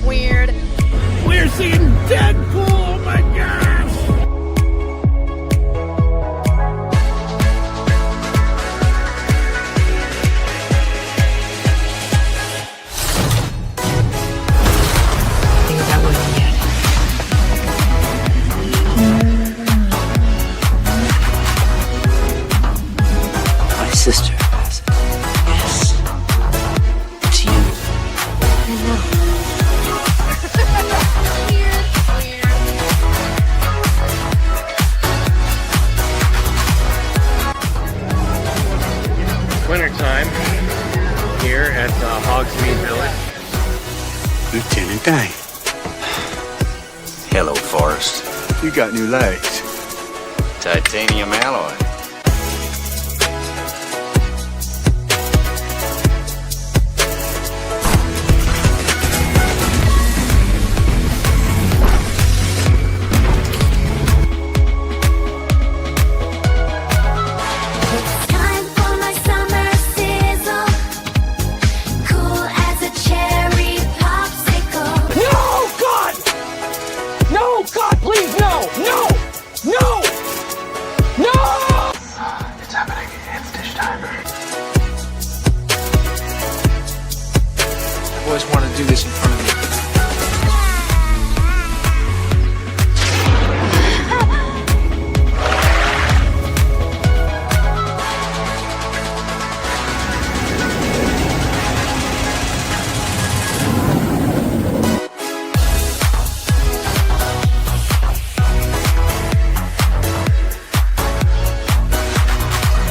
Weird. We're seeing Deadpool. Oh my gosh. Think about winning yet. My sister has it. Yes. It's you. I know. Wintertime here at Hogsmeade Village. Lieutenant Dane, Hello, Forrest. you got new legs. Titanium alloy. Time for my summer sizzle, cool as a cherry popsicle. No, God! No, God, please, no! No! No! No! It's happening. It's dish time. I've always wanted to do this in front of you.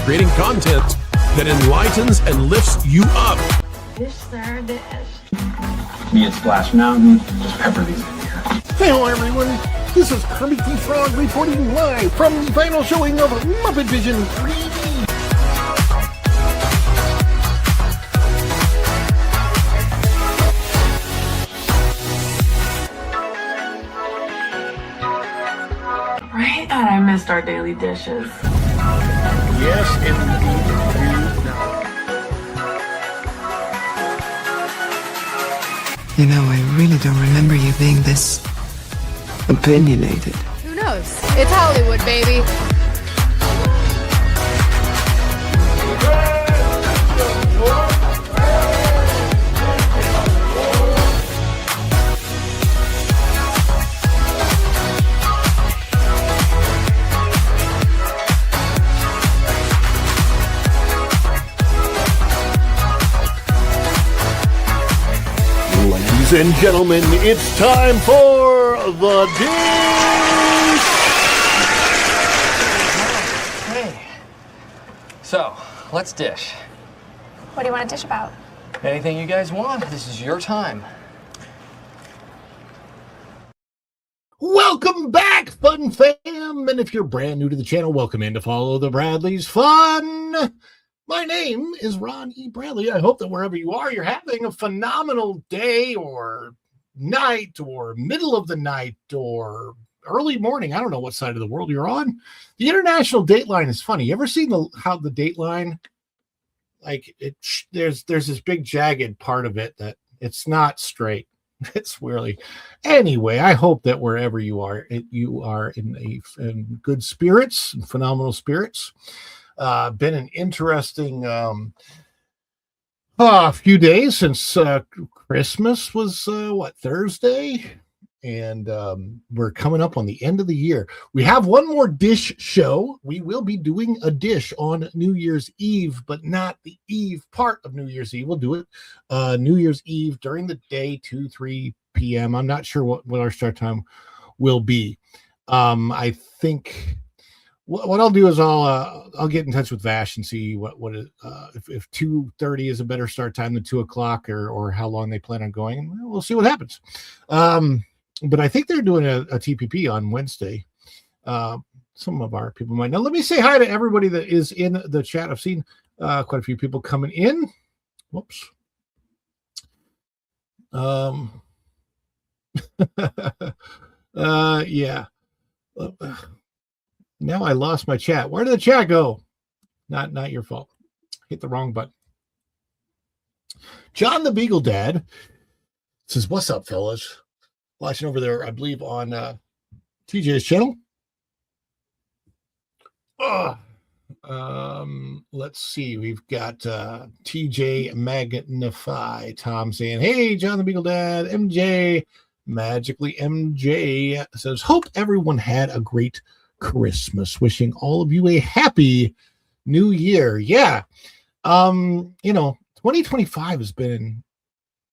Creating content that enlightens and lifts you up. Dish, sir, dish. Be it Splash Mountain, just pepper these in here. Hello, everyone. This is Kermit the Frog reporting live from the final showing of Muppet Vision 3D. Right? God, I missed our daily dishes. Yes, indeed. You know, I really don't remember you being this opinionated. Who knows? It's Hollywood, baby. Ladies and gentlemen, it's time for the dish. Hey. So, let's dish. What do you want to dish about? Anything you guys want. This is your time. Welcome back, Fun Fam! And if you're brand new to the channel, welcome in to follow the Bradley's Fun. My name is Ron E. Bradley. I hope that wherever you are, you're having a phenomenal day or night or middle of the night or early morning. I don't know what side of the world you're on. The International Dateline is funny. You ever seen how the Dateline, like there's this big jagged part of it that it's not straight. It's really, anyway, I hope that wherever you are in good spirits, phenomenal spirits. Been an interesting few days since Christmas was Thursday, and we're coming up on the end of the year. We have one more dish show. We will be doing a dish on New Year's Eve, but not the eve part of New Year's Eve. We'll do it New Year's Eve during the day, 2-3 p.m. I'm not sure what our start time will be. I think what I'll do is I'll get in touch with Vash and see if 2:30 is a better start time than 2 o'clock or how long they plan on going, and we'll see what happens. But I think they're doing a TPP on Wednesday. Some of our people might know. Let me say hi to everybody that is in the chat. I've seen quite a few people coming in. Whoops. Yeah. Now I lost my chat. Where did the chat go? Not your fault. Hit the wrong button. John the Beagle Dad says, "What's up, fellas?" Watching over there, I believe, on TJ's channel. Let's see. We've got TJ Magnify. Tom saying, "Hey, John the Beagle Dad." MJ, Magically MJ says, "Hope everyone had a great Christmas. Wishing all of you a happy new year." Yeah. 2025 has been,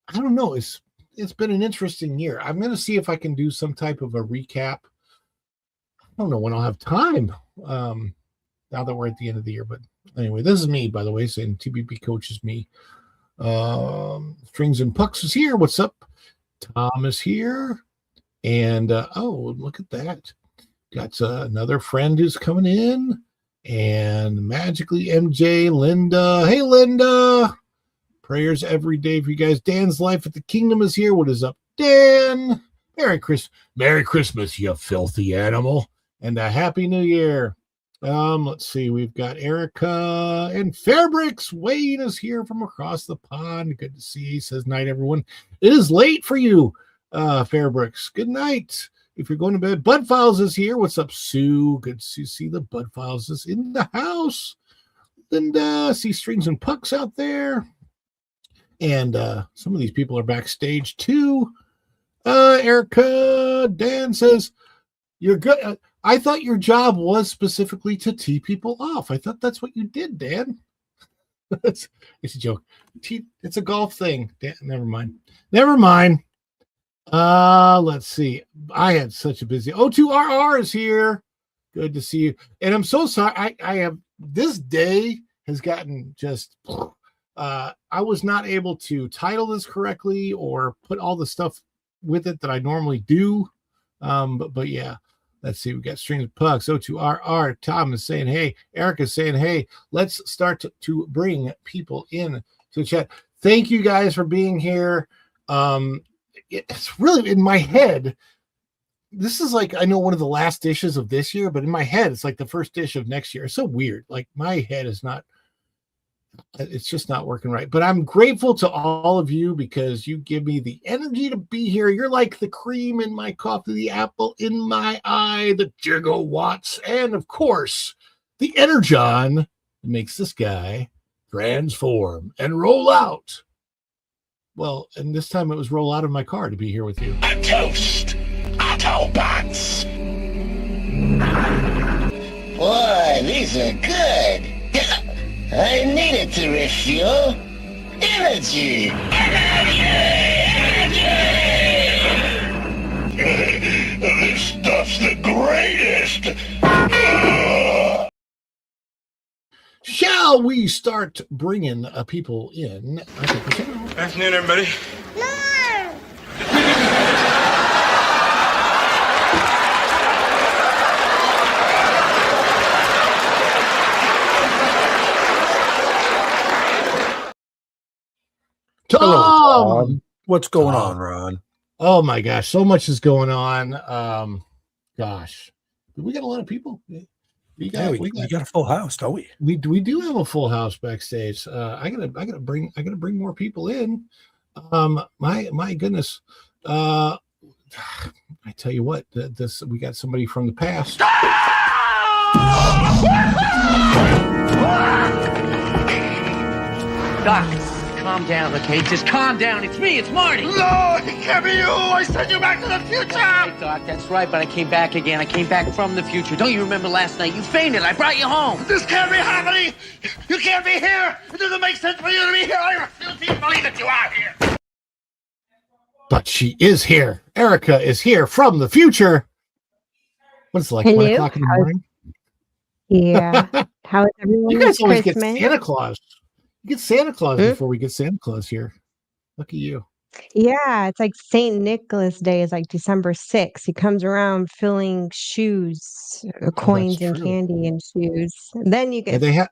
I don't know, it's been an interesting year. I'm going to see if I can do some type of a recap. I don't know when I'll have time. Now that we're at the end of the year, but anyway, this is me, by the way, saying TBB Coach is me. Strings and Pucks is here. What's up? Tom is here. And, oh, look at that. Got another friend who's coming in. And Magically MJ, Linda. Hey, Linda. Prayers every day for you guys. Dan's Life at the Kingdom is here. What is up, Dan? Merry Christmas, you filthy animal. And a Happy New Year. Let's see. We've got Erica and Fairbricks. Wayne is here from across the pond. Good to see you. He says, "Night, everyone." It is late for you, Fairbricks. Good night. If you're going to bed, Bud Files is here. What's up, Sue? Good to see the Bud Files is in the house. Linda, see Strings and Pucks out there. And some of these people are backstage too. Erica, Dan says, "You're good. I thought your job was specifically to tee people off. I thought that's what you did, Dan." It's a joke. It's a golf thing. Dan, never mind. Let's see. I had such a busy. O2RR is here. Good to see you. And I'm so sorry. I have, this day has gotten just, I was not able to title this correctly or put all the stuff with it that I normally do. But yeah. Let's see. We got Strings of Pucks. O2RR. Tom is saying, "Hey." Eric is saying, "Hey, let's start to bring people in to the chat." Thank you guys for being here. It's really in my head. This is like, I know, one of the last dishes of this year, but in my head, it's like the first dish of next year. It's so weird. Like my head is not, it's just not working right. But I'm grateful to all of you because you give me the energy to be here. You're like the cream in my coffee, the apple in my eye, the gigawatts, and of course, the energon that makes this guy transform and roll out. Well, and this time it was roll out of my car to be here with you. A toast, Autobots. Boy, these are good. I needed to refuel. Energy! This stuff's the greatest! Shall we start bringing people in? Afternoon, everybody. Tom! What's going on, Ron? Oh my gosh, so much is going on. Gosh, we got a lot of people. We got a full house, don't we? We do have a full house backstage. I gotta bring more people in. My goodness. I tell you what, this we got somebody from the past. Doc, calm down, okay? Just calm down. It's me. It's Marty. No, it can't be you. I sent you back to the future. Hey, Doc, that's right, but I came back again. I came back from the future. Don't you remember last night? You fainted. I brought you home. This can't be happening. You can't be here. It doesn't make sense for you to be here. I refuse to even believe that you are here. But she is here. Erica is here from the future. What's it like, 1 o'clock in the morning? Yeah. How is everyone? You guys always get Christmas? Santa Claus. You get Santa Claus before we get Santa Claus here. Look at you. Yeah, it's like St. Nicholas Day is like December 6th. He comes around filling shoes, coins and true. candy and shoes. And then you Yeah, get they have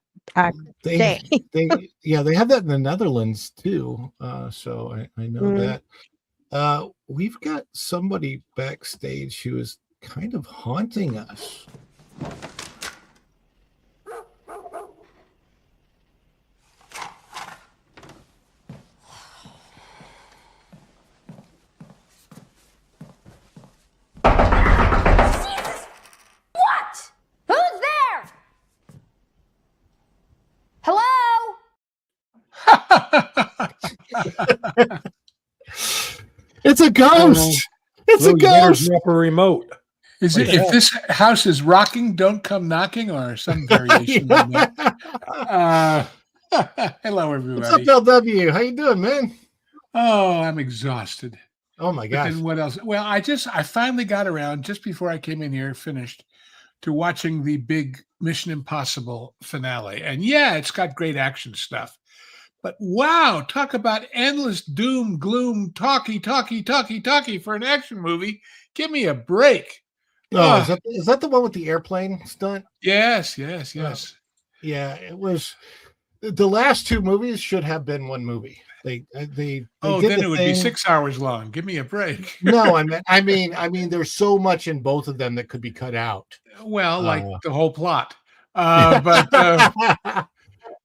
day. they have that in the Netherlands too. So I know that. We've got somebody backstage who is kind of haunting us. It's a ghost. It's a ghost. Up a remote. Is it, if this house is rocking, don't come knocking, or some variation on that? Hello, everybody. What's up, LW? How you doing, man? Oh, I'm exhausted. Oh my But gosh. then what else? Well, I finally got around just before I came in here, finished, to watching the big Mission Impossible finale. And yeah, it's got great action stuff. But wow, talk about endless doom, gloom, talky for an action movie. Give me a break. Oh, is that the one with the airplane stunt? Yes. Yeah, it was. The last two movies should have been one movie. They then did it the would be thing. 6 hours long. Give me a break. No, I mean, there's so much in both of them that could be cut out. Well, like the whole plot. But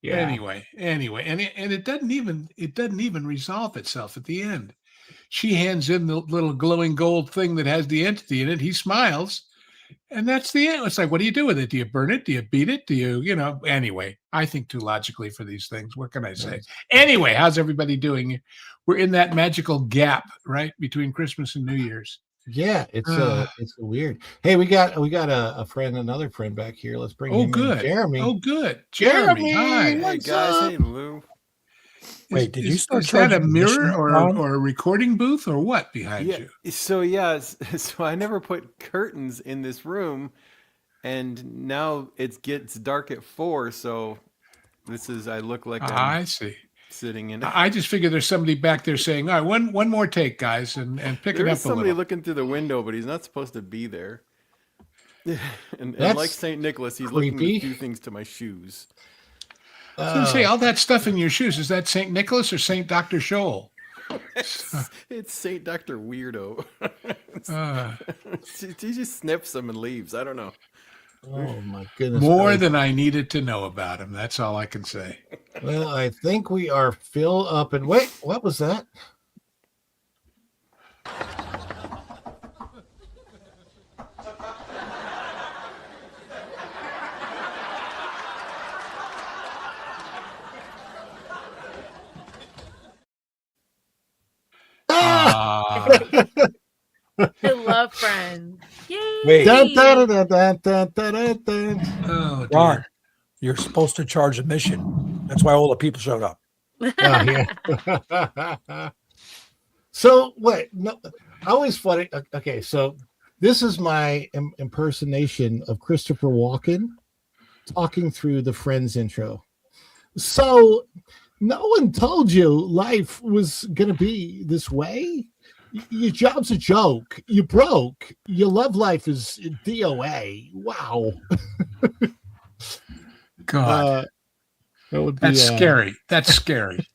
Yeah. anyway, and it doesn't even resolve itself at the end. She hands in the little glowing gold thing that has the entity in it. He smiles, and that's the end. It's like, what do you do with it? Do you burn it? Do you beat it? Do you know? Anyway, I think too logically for these things. What can I say? Anyway, how's everybody doing? We're in that magical gap, right, between Christmas and New Year's. Yeah, it's weird. Hey, we got a friend, another friend back here. Let's bring him in. Good. Jeremy. Oh, good. Jeremy, hi. Hey What's guys, up? hey Lou. Wait, did you start is that a charging mirror admission, or Ron? a recording booth or what behind you? So I never put curtains in this room, and now it gets dark at 4. So I look like I see. Sitting in. I just figured there's somebody back there saying, "All right, one more take, guys, and pick There it is up a somebody little." looking through the window, but he's not supposed to be there. and That's like Saint Nicholas, he's looking creepy. to do things to my shoes. I was gonna say all that stuff in your shoes. Is that Saint Nicholas or Saint Dr. Scholl? It's Saint Dr. Weirdo. Uh, He just sniffs them and leaves. I don't know. Oh my goodness. more Christ. than I needed to know about him. That's all I can say. Well, I think we are filled up. And wait, what was that? I love Friends. Yay! Wait. Dun, dun, dun, dun, dun, dun, dun. Oh, Ron, dear. you're supposed to charge admission. That's why all the people showed up. Oh, yeah. So what? No, always funny. Okay, so this is my impersonation of Christopher Walken talking through the Friends intro. So no one told you life was gonna be this way. Your job's a joke. You broke. Your love life is DOA. Wow. God, that would be, that's scary. That's scary.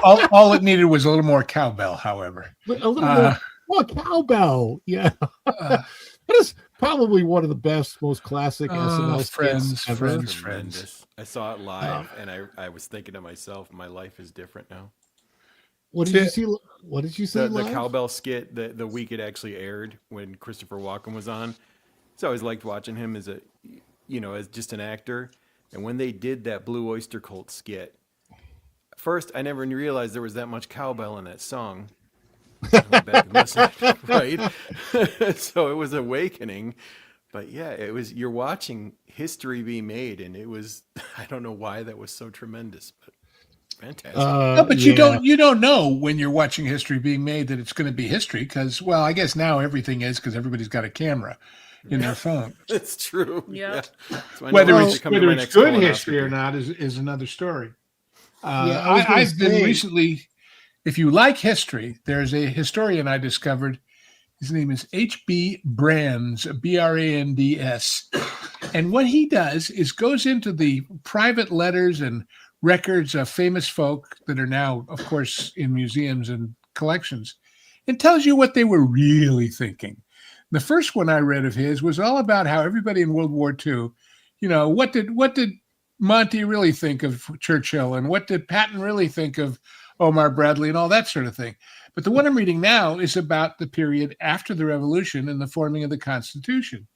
all it needed was a little more cowbell, however. A little more cowbell. Yeah. That is probably one of the best, most classic SNL skits ever. Friends. I saw it live, and I was thinking to myself, my life is different now. What did you see? What did you see? The live? cowbell skit the week it actually aired when Christopher Walken was on. So I always liked watching him as as just an actor. And when they did that Blue Oyster Cult skit, first I never realized there was that much cowbell in that song. I went back and listened, right? So it was awakening. But yeah, you're watching history be made, and it was, I don't know why that was so tremendous, but fantastic. No, but you don't know when you're watching history being made that it's going to be history, because, well, I guess now everything is, because everybody's got a camera in their phone. It's true. Yep. Yeah. So I know Whether I it's should come to my next good colonoscopy. history or not is another story. I was gonna I've been say- recently, if you like history, there's a historian I discovered. His name is H.B. Brands, Brands. And what he does is goes into the private letters and records of famous folk that are now, of course, in museums and collections, and tells you what they were really thinking. The first one I read of his was all about how everybody in World War II, what did Monty really think of Churchill, and what did Patton really think of Omar Bradley, and all that sort of thing. But the one I'm reading now is about the period after the Revolution and the forming of the Constitution.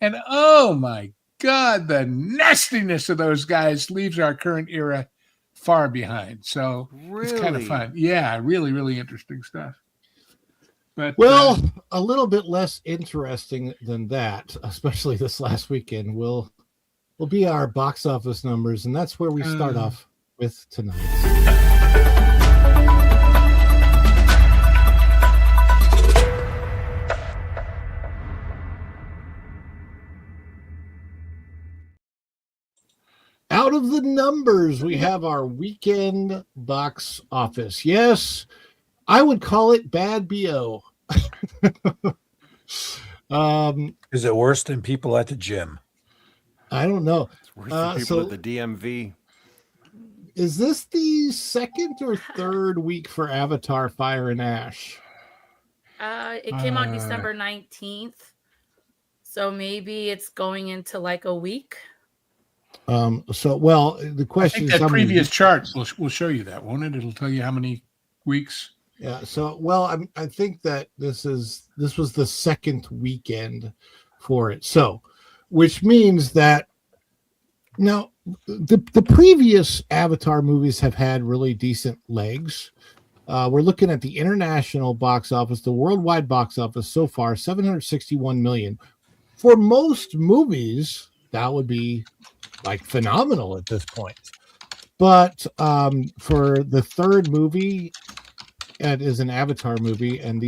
And oh my God, the nastiness of those guys leaves our current era far behind. So it's kind of Really? fun. Yeah, really, really interesting stuff. But Well, a little bit less interesting than that, especially this last weekend, will be our box office numbers, and that's where we start off with tonight. Out of the numbers, we have our weekend box office. Yes, I would call it bad BO. Is it worse than people at the gym? I don't know. It's worse than people So at the DMV. is this the second or third week for Avatar Fire and Ash? It came out December 19th. So maybe it's going into like a week. The I question think is that how many previous weeks- chart will show you that, won't it? It'll tell you how many weeks. Yeah. I think that this was the second weekend for it. So, which means that now the previous Avatar movies have had really decent legs. We're looking at the international box office, the worldwide box office so far, 761 million. For most movies, that would be like phenomenal at this point. But for the third movie, it is an Avatar movie, and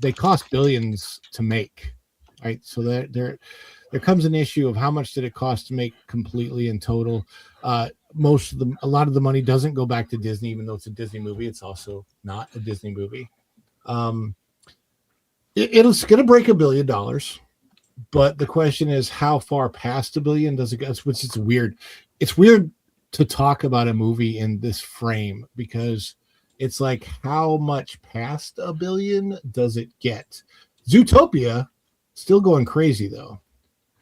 they cost billions to make, right? So there comes an issue of how much did it cost to make completely in total. A lot of the money doesn't go back to Disney, even though it's a Disney movie. It's also not a Disney movie. It's going to break $1 billion, but the question is how far past $1 billion does it go? Which is weird. It's weird to talk about a movie in this frame because it's like, how much past $1 billion does it get? Zootopia still going crazy though.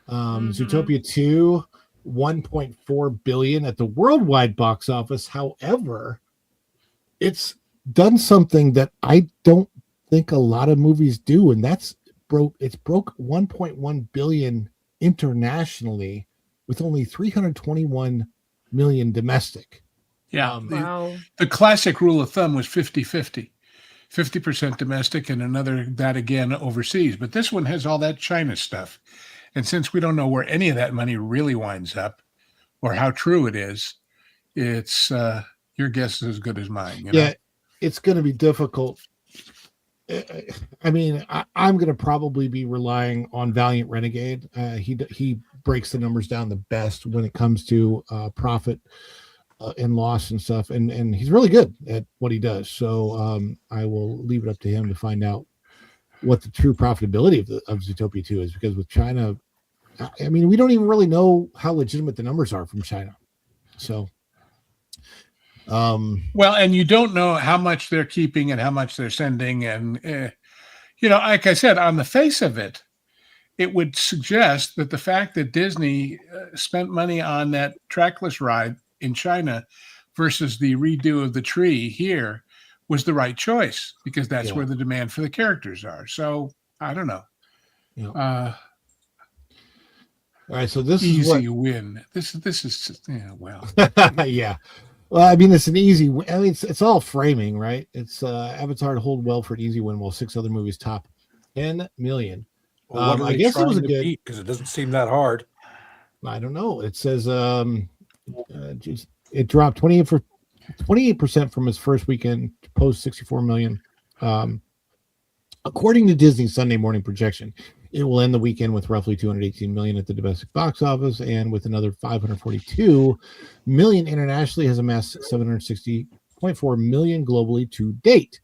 Zootopia 2, 1.4 billion at the worldwide box office. However, it's done something that I don't think a lot of movies do, and that's broke 1.1 billion internationally with only 321 million domestic. Yeah. Wow. The classic rule of thumb was 50-50. 50% domestic and that again overseas. But this one has all that China stuff. And since we don't know where any of that money really winds up or how true it is, it's your guess is as good as mine. You know? Yeah, it's going to be difficult. I mean, I'm going to probably be relying on Valiant Renegade. He breaks the numbers down the best when it comes to profit and loss and stuff, and he's really good at what he does. So I will leave it up to him to find out what the true profitability of Zootopia 2 is, because with China, I mean, we don't even really know how legitimate the numbers are from China. So well, and you don't know how much they're keeping and how much they're sending, and like I said, on the face of it, it would suggest that the fact that Disney spent money on that trackless ride in China versus the redo of the tree here was the right choice, because that's where the demand for the characters are. So I don't know. All right, so this easy is win. This is well. Yeah. Well, I mean, it's an easy. I mean, it's all framing, right? It's Avatar to hold well for an easy win, while 6 other movies top 10 million. Well, what are I they guess it was a trying to good. beat? Because it doesn't seem that hard. I don't know. It says it dropped 28% from its first weekend to post 64 million. According to Disney's Sunday morning projection, it will end the weekend with roughly 218 million at the domestic box office, and with another 542 million internationally, has amassed 760.4 million globally to date.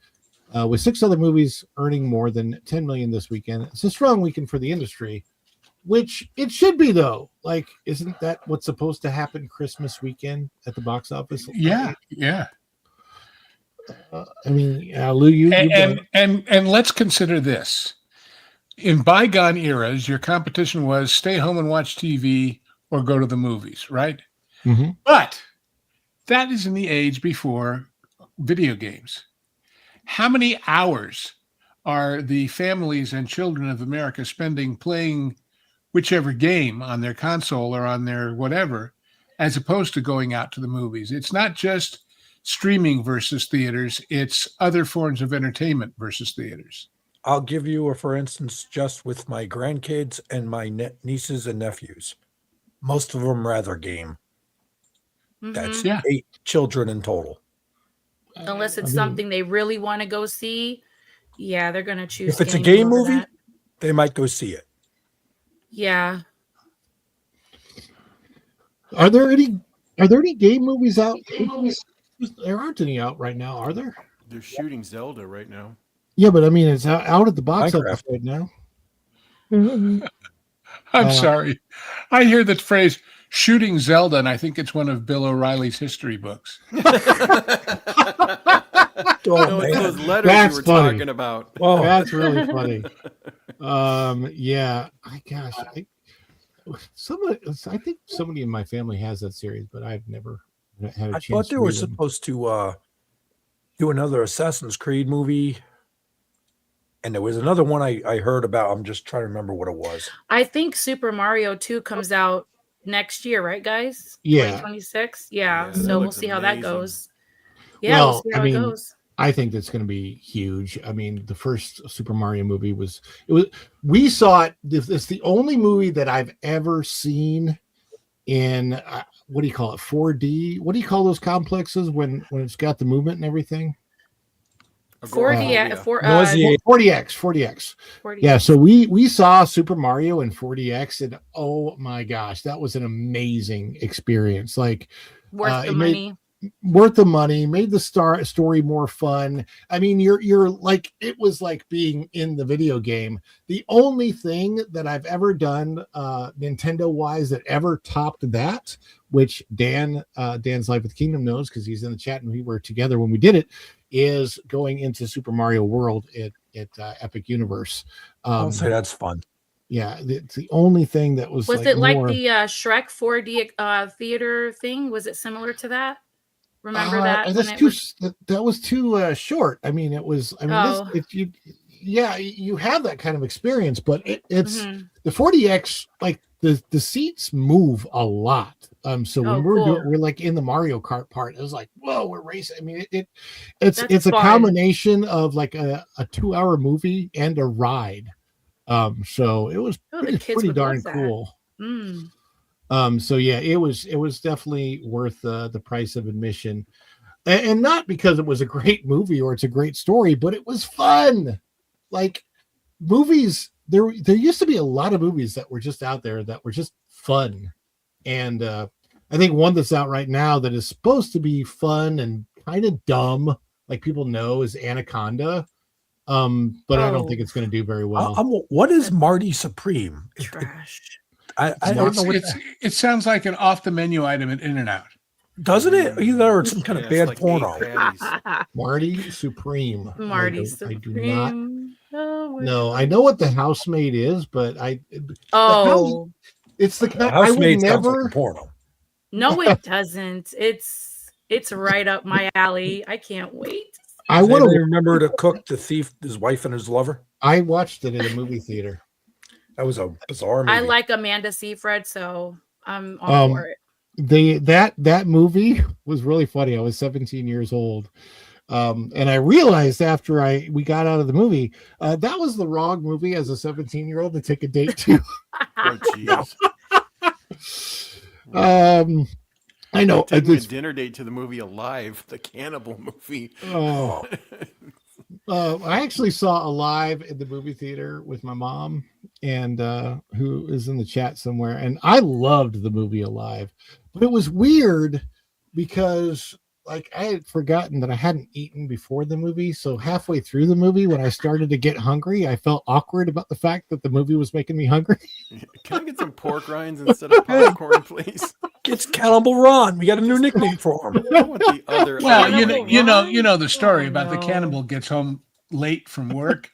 With 6 other movies earning more than 10 million this weekend, it's a strong weekend for the industry, which it should be, though. Like, isn't that what's supposed to happen Christmas weekend at the box office? Yeah. I mean, Lou, and let's consider this. In bygone eras, your competition was stay home and watch TV or go to the movies, right? Mm-hmm. But that is in the age before video games. How many hours are the families and children of America spending playing whichever game on their console or on their whatever as opposed to going out to the movies. It's not just streaming versus theaters, it's other forms of entertainment versus theaters. I'll give you a for instance, just with my grandkids and my nieces and nephews. Most of them rather game. That's 8 children in total. Unless it's something they really want to go see. Yeah, they're going to choose. If it's a gaming game over movie, that. they might go see it. Yeah. Are there any game movies out? There aren't any out right now, are there? They're shooting Zelda right now. Yeah, but I mean, it's out at the box Minecraft. office right now. I'm sorry. I hear the phrase shooting Zelda, and I think it's one of Bill O'Reilly's history books. No, it's those letters That's you were funny. talking about. Oh, that's really funny. Yeah, I think somebody in my family has that series, but I've never had a I chance. thought they to were read them. supposed to do another Assassin's Creed movie. And there was another one I heard about. I'm just trying to remember what it was. I think Super Mario 2 comes out next year, right, guys? Yeah. 2026. Yeah, Yeah. that So we'll looks see how that amazing. goes. Yeah, we'll see how it goes. I think that's going to be huge. I mean, the first Super Mario movie we saw it. It's the only movie that I've ever seen in what do you call it? 4D. What do you call those complexes when it's got the movement and everything? 40X. Yeah, so we saw Super Mario in 40X, and oh my gosh, that was an amazing experience. Like Worth the money. Worth the money, made the story more fun. I mean, you're like, it was like being in the video game. The only thing that I've ever done Nintendo wise that ever topped that, which Dan's Life with the Kingdom knows because he's in the chat and we were together when we did it, is going into Super Mario World at Epic Universe. I'll say that's fun. Yeah, it's the only thing that was. Was it like the Shrek 4D theater thing? Was it similar to that? Remember that? That was too short. I mean, it was. I mean, you have that kind of experience, but it's the 40X. Like the seats move a lot. So when we're like in the Mario Kart part, it was like, whoa, we're racing. I mean, it's a combination of like a 2-hour movie and a ride. So it was pretty darn cool. So yeah, it was definitely worth the price of admission, and not because it was a great movie or it's a great story, but it was fun. Like movies, there used to be a lot of movies that were just out there that were just fun, and I think one that's out right now that is supposed to be fun and kind of dumb, like people know, is Anaconda. But I don't think it's going to do very well. What is Marty Supreme? Trash. I don't know. It sounds like an off the menu item at In-N-Out. Doesn't it? Either or some kind of bad like porno. Marty Supreme. Marty Supreme. I do not. No, I know what the housemaid is, but it's the kind I would never like porno. No, it doesn't. It's right up my alley. I can't wait. I want to remember to cook the thief, his wife, and his lover. I watched it in a movie theater. That was a bizarre movie. I like Amanda Seyfried, so I'm all for it. That movie was really funny. I was 17 years old. And I realized after we got out of the movie, that was the wrong movie as a 17-year-old to take a date to. Oh, jeez. I know. I took a dinner date to the movie Alive, the cannibal movie. Oh. I actually saw Alive in the movie theater with my mom, and who is in the chat somewhere. And I loved the movie Alive, but it was weird because like I had forgotten that I hadn't eaten before the movie. So halfway through the movie, when I started to get hungry, I felt awkward about the fact that the movie was making me hungry. Can I get some pork rinds instead of popcorn, please? It's Cannibal Ron. We got a new nickname for him. I want the other. Well, you know the story about the cannibal gets home late from work,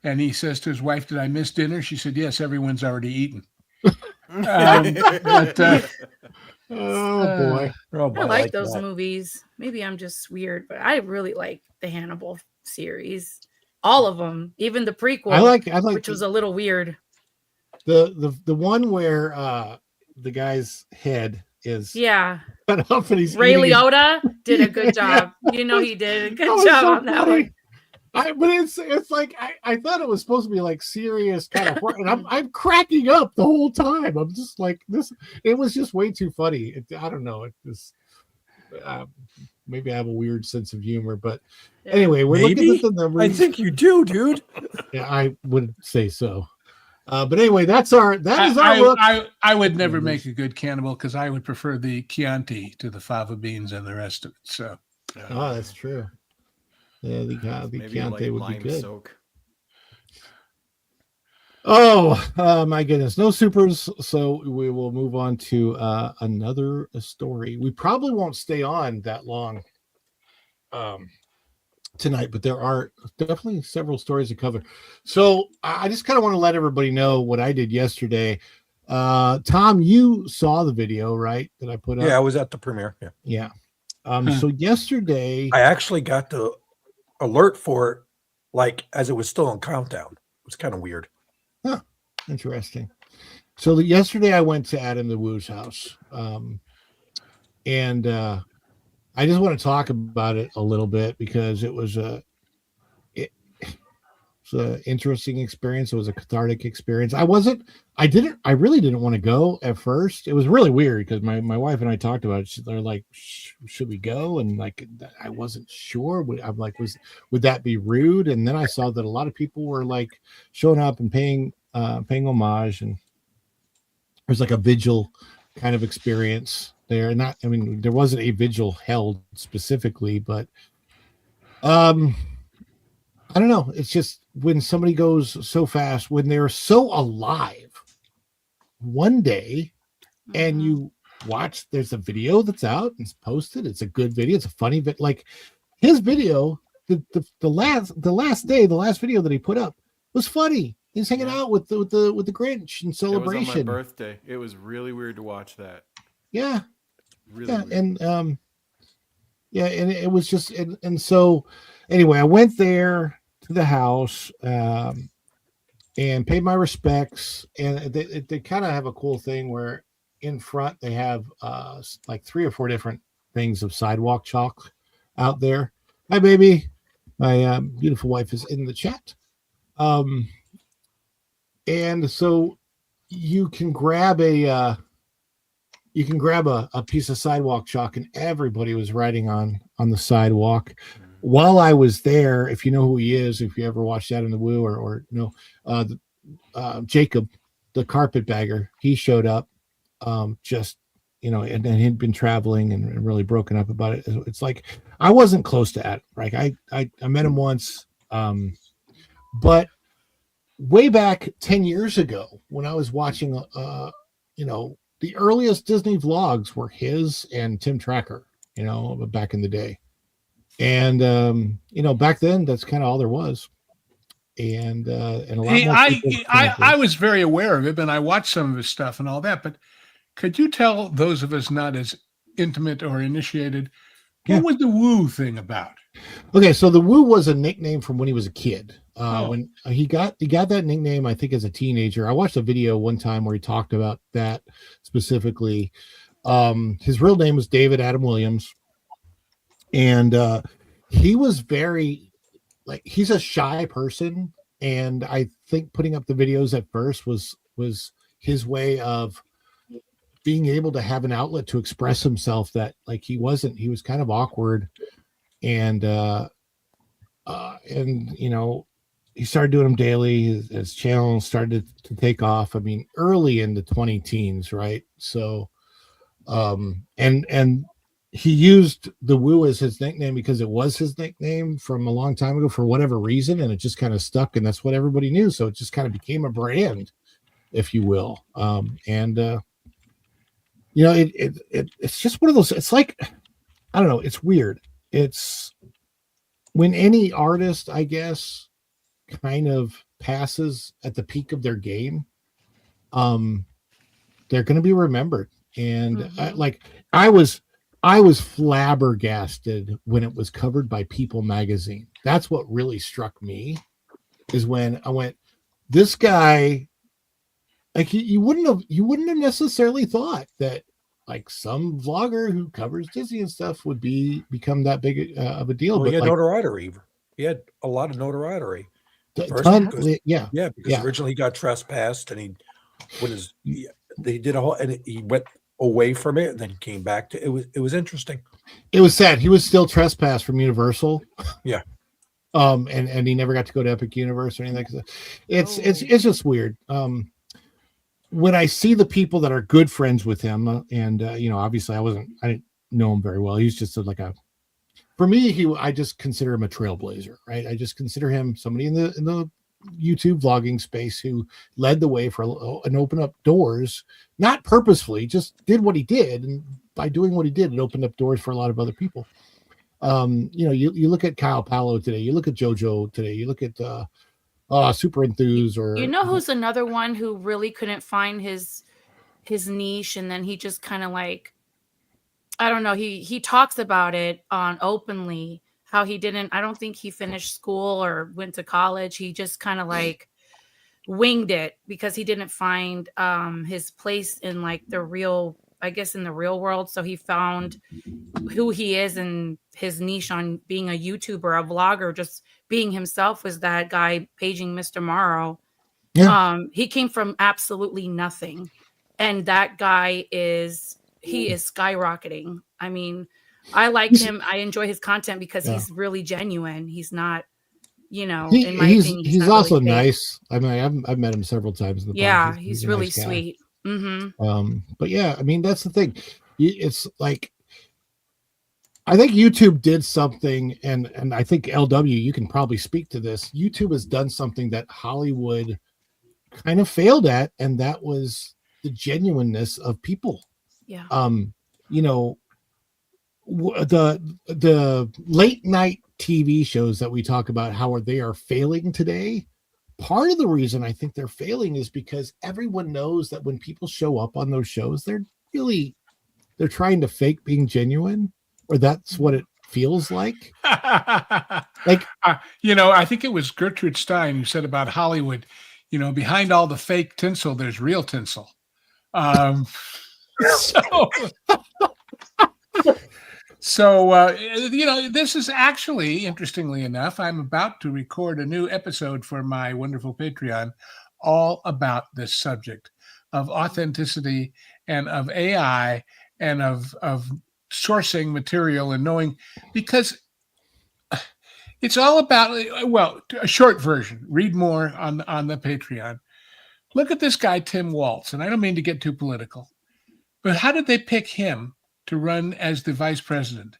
and he says to his wife, "Did I miss dinner?" She said, "Yes, everyone's already eaten." Oh boy! I like those movies. Maybe I'm just weird, but I really like the Hannibal series, all of them, even the prequel. I like which was a little weird. The one where the guy's head is Yeah. cut up and he's Ray eating his- Liotta did a good job. You know he did a good was job so on that funny. one. But it's like I thought it was supposed to be like serious kind of horror, and I'm cracking up the whole time. I'm just like this. It was just way too funny. I don't know. It just maybe I have a weird sense of humor, but anyway, we're looking at the numbers. I think you do, dude. Yeah, I would say so. But anyway, that is our look. I would never make a good cannibal because I would prefer the Chianti to the fava beans and the rest of it. So, oh, that's true. Yeah, the Chianti would be good. Soak. Oh, my goodness. No supers. So we will move on to another story. We probably won't stay on that long tonight, but there are definitely several stories to cover. So I just kind of want to let everybody know what I did yesterday. Tom, you saw the video, right? That I put up? Yeah, I was at the premiere. Yeah. So yesterday I actually got the alert for it, like as it was still on countdown. It was kind of weird. Huh. Interesting. So yesterday I went to Adam the Woo's house. And I just want to talk about it a little bit because it was an interesting experience. It was a cathartic experience. I really didn't want to go at first. It was really weird because my wife and I talked about it. They're like, should we go? And like, I wasn't sure. I'm like, would that be rude? And then I saw that a lot of people were like showing up and paying homage, and there's like a vigil kind of experience there. Not, I mean, there wasn't a vigil held specifically, but I don't know. It's just when somebody goes so fast, when they're so alive one day, and you watch, there's a video that's out and it's posted. It's a good video. It's a funny bit. Like his video, the last video that he put up was funny. He's hanging out with the Grinch in celebration. It was on my birthday. It was really weird to watch that. Yeah. Really yeah. weird. And and it was just, and so anyway, I went there to the house and paid my respects. And they kind of have a cool thing where in front they have like 3 or 4 different things of sidewalk chalk out there. Hi, baby. My beautiful wife is in the chat. And so you can grab a piece of sidewalk chalk, and everybody was writing on the sidewalk. While I was there, if you know who he is, if you ever watched Adam the Woo or know, Jacob, the carpetbagger, he showed up, just, you know, and he'd been traveling and really broken up about it. It's like, I wasn't close to Adam, right? I met him once, but way back 10 years ago when I was watching, you know, the earliest Disney vlogs were his and Tim Tracker, you know, back in the day. And, you know, back then that's kind of all there was. And a lot more I was very aware of it, and I watched some of his stuff and all that, but could you tell those of us not as intimate or initiated, what was the Woo thing about? Okay, so the Woo was a nickname from when he was a kid. When he got that nickname, I think as a teenager. I watched a video one time where he talked about that specifically. His real name was David Adam Williams, and he was very, like, he's a shy person, and I think putting up the videos at first was his way of being able to have an outlet to express himself. That, like, he was kind of awkward, and you know, he started doing them daily. His channel started to take off. I mean, early in the 20 teens, right? So, and he used the Woo as his nickname because it was his nickname from a long time ago for whatever reason, and it just kind of stuck, and that's what everybody knew. So it just kind of became a brand, if you will. You know, it's just one of those. It's like, I don't know. It's weird. It's when any artist, I guess, kind of passes at the peak of their game, they're going to be remembered. And I was flabbergasted when it was covered by People magazine. That's what really struck me, is when I went, this guy, like, you wouldn't have necessarily thought that like some vlogger who covers Disney and stuff would become that big of a deal. Well, but he had like, notoriety. He had a lot of notoriety. First, yeah, because originally he got trespassed, and they did a whole, and he went away from it, and then came back to it. Was interesting. It was sad. He was still trespassed from Universal. Yeah. And he never got to go to Epic Universe or anything like that. It's just weird. When I see the people that are good friends with him, and obviously I didn't know him very well. He's just for me, I just consider him a trailblazer, right? I just consider him somebody in the YouTube vlogging space who led the way for and opened up doors, not purposefully, just did what he did, and by doing what he did, it opened up doors for a lot of other people. You look at Kyle Palo today, you look at JoJo today, you look at Super Enthuse, or who's another one who really couldn't find his niche, and then he just kind of like, I don't know, he talks about it on openly how he didn't, I don't think he finished school or went to college. He just kind of like winged it because he didn't find his place in like the real world. So he found who he is and his niche on being a YouTuber, a vlogger, just being himself, was that guy paging Mr. Morrow. Yeah. He came from absolutely nothing. And that guy is skyrocketing. I mean, I like him. I enjoy his content because he's really genuine. He's not, in my opinion, he's also really nice. I mean, I've met him several times in the past. He's really nice sweet. Mm-hmm. But yeah, I mean, that's the thing. It's like, I think YouTube did something, and I think LW, you can probably speak to this. YouTube has done something that Hollywood kind of failed at, and that was the genuineness of people. Yeah. The late night TV shows that we talk about, how they are failing today. Part of the reason I think they're failing is because everyone knows that when people show up on those shows, they're trying to fake being genuine, or that's what it feels like. Like, I think it was Gertrude Stein who said about Hollywood, behind all the fake tinsel, there's real tinsel. So, this is actually, interestingly enough, I'm about to record a new episode for my wonderful Patreon all about this subject of authenticity and of AI and of sourcing material and knowing, because it's all about, well, a short version, read more on the Patreon. Look at this guy, Tim Walz, and I don't mean to get too political, but how did they pick him to run as the vice president?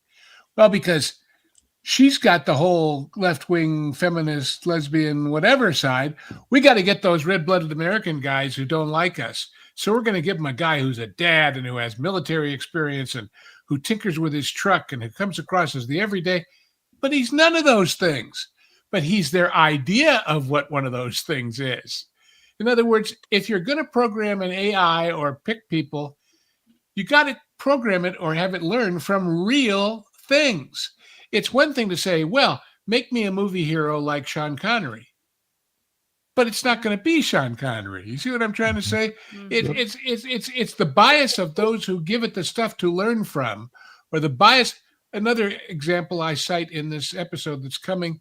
Well, because she's got the whole left-wing feminist, lesbian, whatever side. We got to get those red-blooded American guys who don't like us. So we're going to give them a guy who's a dad and who has military experience and who tinkers with his truck and who comes across as the everyday, but he's none of those things. But he's their idea of what one of those things is. In other words, if you're going to program an AI or pick people, you got to program it or have it learn from real things. It's one thing to say, well, make me a movie hero like Sean Connery, but it's not going to be Sean Connery. You see what I'm trying to say? It's the bias of those who give it the stuff to learn from, or the bias. Another example I cite in this episode that's coming,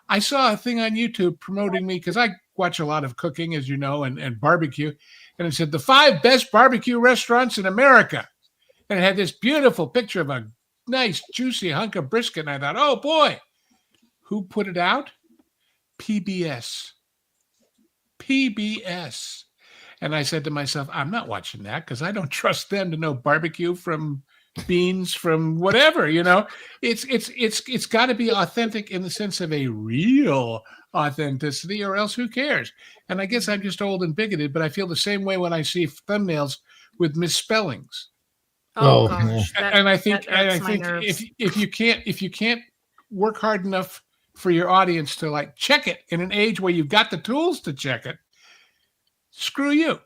I saw a thing on YouTube promoting me, because I watch a lot of cooking, as you know, and barbecue, and it said the 5 best barbecue restaurants in America. And it had this beautiful picture of a nice, juicy hunk of brisket. And I thought, oh, boy, who put it out? PBS. PBS. And I said to myself, I'm not watching that because I don't trust them to know barbecue from beans from whatever, It's got to be authentic in the sense of a real authenticity, or else who cares? And I guess I'm just old and bigoted, but I feel the same way when I see thumbnails with misspellings. Oh gosh. And I think if you can't work hard enough for your audience to like check it in an age where you've got the tools to check it, screw you,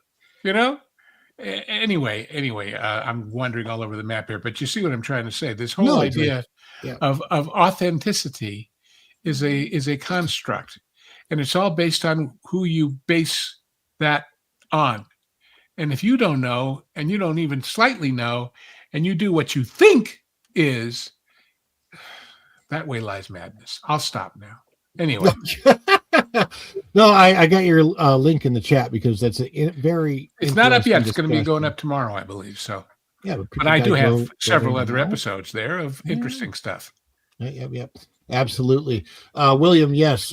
Anyway, I'm wandering all over the map here, but you see what I'm trying to say. This whole idea of authenticity is a construct, and it's all based on who you base that on. And if you don't know, and you don't even slightly know, and you do what you think is, that way lies madness. I'll stop now. Anyway. No, I got your link in the chat because that's a very. It's not up yet. It's going to be discussion. going up tomorrow, I believe. So, yeah, but I do have several go other now. episodes there of interesting stuff. Yep. Absolutely. William, yes.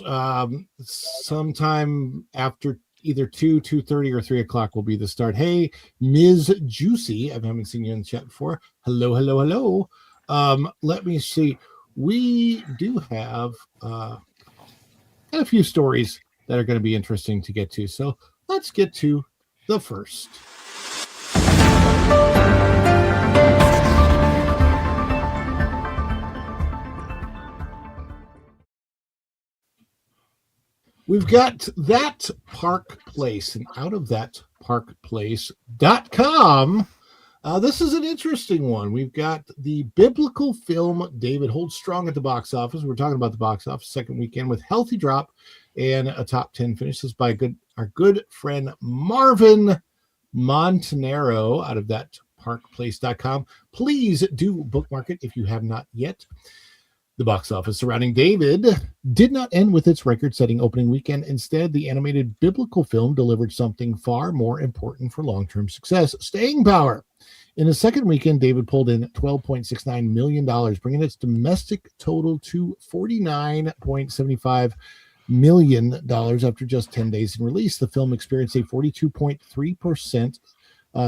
Sometime after either 2:30 or 3 o'clock will be the start. Hey, Ms. Juicy. I haven't seen you in the chat before. Hello. Let me see. We do have a few stories that are going to be interesting to get to. So let's get to the first. We've got That Park Place, and out of thatparkplace.com. This is an interesting one. We've got the biblical film David holds strong at the box office. We're talking about the box office second weekend with healthy drop and a top 10 finishes by our good friend Marvin Montanaro out of thatparkplace.com. Please do bookmark it if you have not yet. The box office surrounding David did not end with its record-setting opening weekend. Instead, the animated biblical film delivered something far more important for long-term success: staying power. In the second weekend, David pulled in $12.69 million, bringing its domestic total to $49.75 million after just 10 days in release. The film experienced a 42.3%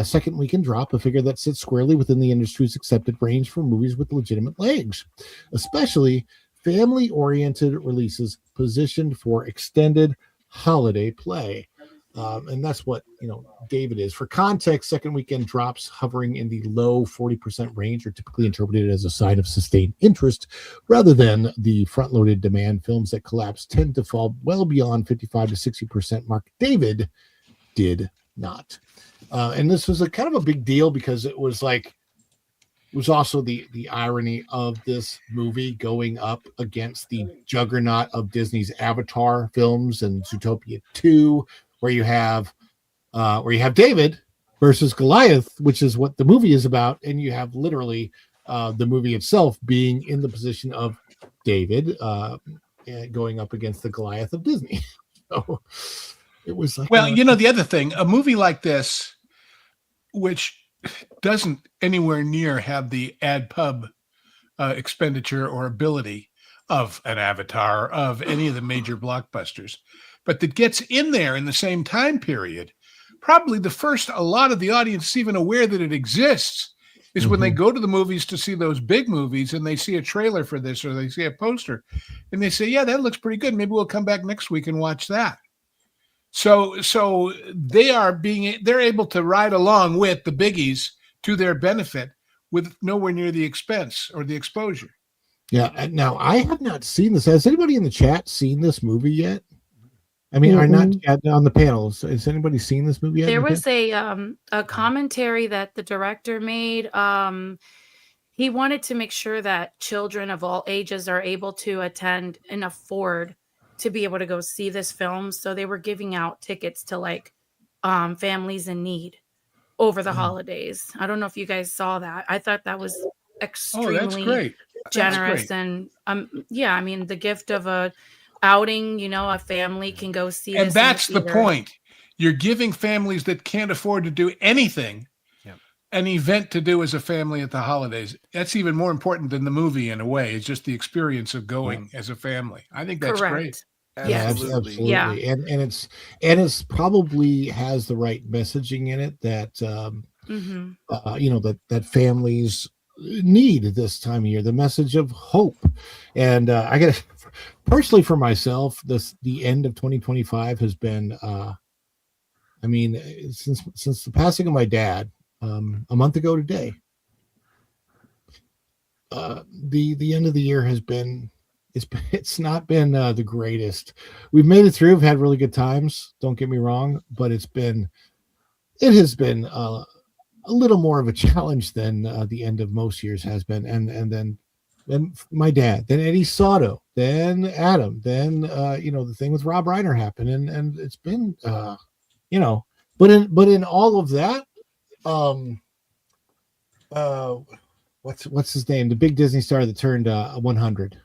second weekend drop, a figure that sits squarely within the industry's accepted range for movies with legitimate legs, especially family-oriented releases positioned for extended holiday play. And that's what, David is. For context, second weekend drops hovering in the low 40% range are typically interpreted as a sign of sustained interest rather than the front-loaded demand. Films that collapse tend to fall well beyond 55 to 60% mark. David did not. And this was a kind of a big deal because it was also the irony of this movie going up against the juggernaut of Disney's Avatar films and Zootopia 2, where you have David versus Goliath, which is what the movie is about, and you have literally the movie itself being in the position of David going up against the Goliath of Disney. So it was like, well, the other thing, a movie like this, which doesn't anywhere near have the ad pub expenditure or ability of an Avatar, of any of the major blockbusters, but that gets in there in the same time period. Probably the first a lot of the audience is even aware that it exists is when they go to the movies to see those big movies and they see a trailer for this or they see a poster and they say, yeah, that looks pretty good. Maybe we'll come back next week and watch that. So they're able to ride along with the biggies to their benefit with nowhere near the expense or the exposure. Yeah. Now, I have not seen this. Has anybody in the chat seen this movie yet? I mean, are not on the panels. Has anybody seen this movie yet? There was a commentary that the director made. He wanted to make sure that children of all ages are able to attend and afford to be able to go see this film. So they were giving out tickets to families in need over the holidays. I don't know if you guys saw that. I thought that was extremely generous. And yeah, I mean, the gift of a outing, a family can go see this. And that's the point. You're giving families that can't afford to do anything an event to do as a family at the holidays. That's even more important than the movie in a way. It's just the experience of going as a family. I think that's great. Yes. Absolutely. Yeah. And it's probably has the right messaging in it that that families need this time of year, the message of hope. And I got personally for myself, the end of 2025 has been since the passing of my dad a month ago today, the end of the year has been it's not been the greatest. We've made it through. We've had really good times, don't get me wrong, but it has been a little more of a challenge than the end of most years has been. And then my dad, then Eddie Sato, then Adam, then the thing with Rob Reiner happened, and it's been But in all of that, what's his name? The big Disney star that turned 100.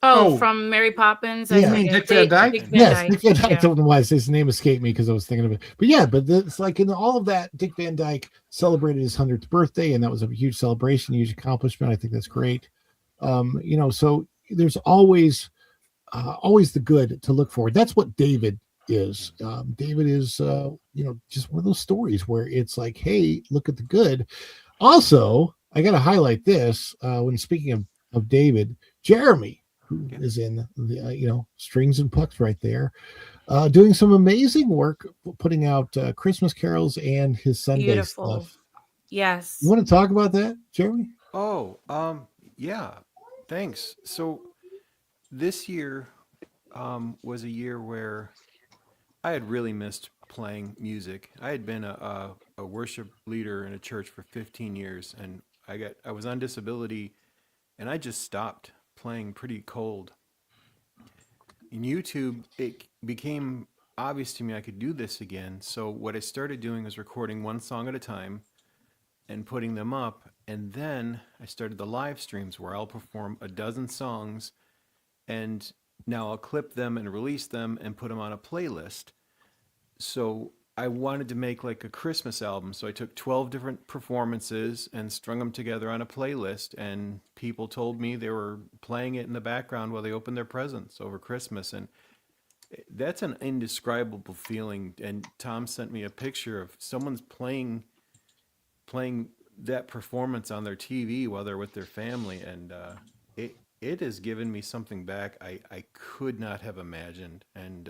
Oh, from Mary Poppins. Yeah. You mean Dick Van Dyke? Dick Van Yes, Dyke, Dick Van Dyke. I yeah. don't know why his name escaped me because I was thinking of it. But yeah, but it's like in all of that, Dick Van Dyke celebrated his 100th birthday, and that was a huge celebration, huge accomplishment. I think that's great. So there's always the good to look for. That's what David is. David is, just one of those stories where it's like, hey, look at the good. Also, I got to highlight this when speaking of David, Jeremy, who is in the Strings and Pucks right there, doing some amazing work, putting out Christmas carols and his Sunday Beautiful. stuff. Yes. You want to talk about that, Jeremy? Oh, yeah. Thanks. So this year was a year where I had really missed playing music. I had been a worship leader in a church for 15 years, and I was on disability, and I just stopped playing pretty cold. In YouTube, it became obvious to me I could do this again. So what I started doing was recording one song at a time and putting them up. And then I started the live streams where I'll perform a dozen songs, and now I'll clip them and release them and put them on a playlist. So I wanted to make like a Christmas album. So I took 12 different performances and strung them together on a playlist, and people told me they were playing it in the background while they opened their presents over Christmas. And that's an indescribable feeling. And Tom sent me a picture of someone's playing that performance on their TV while they're with their family. And it has given me something back I could not have imagined. And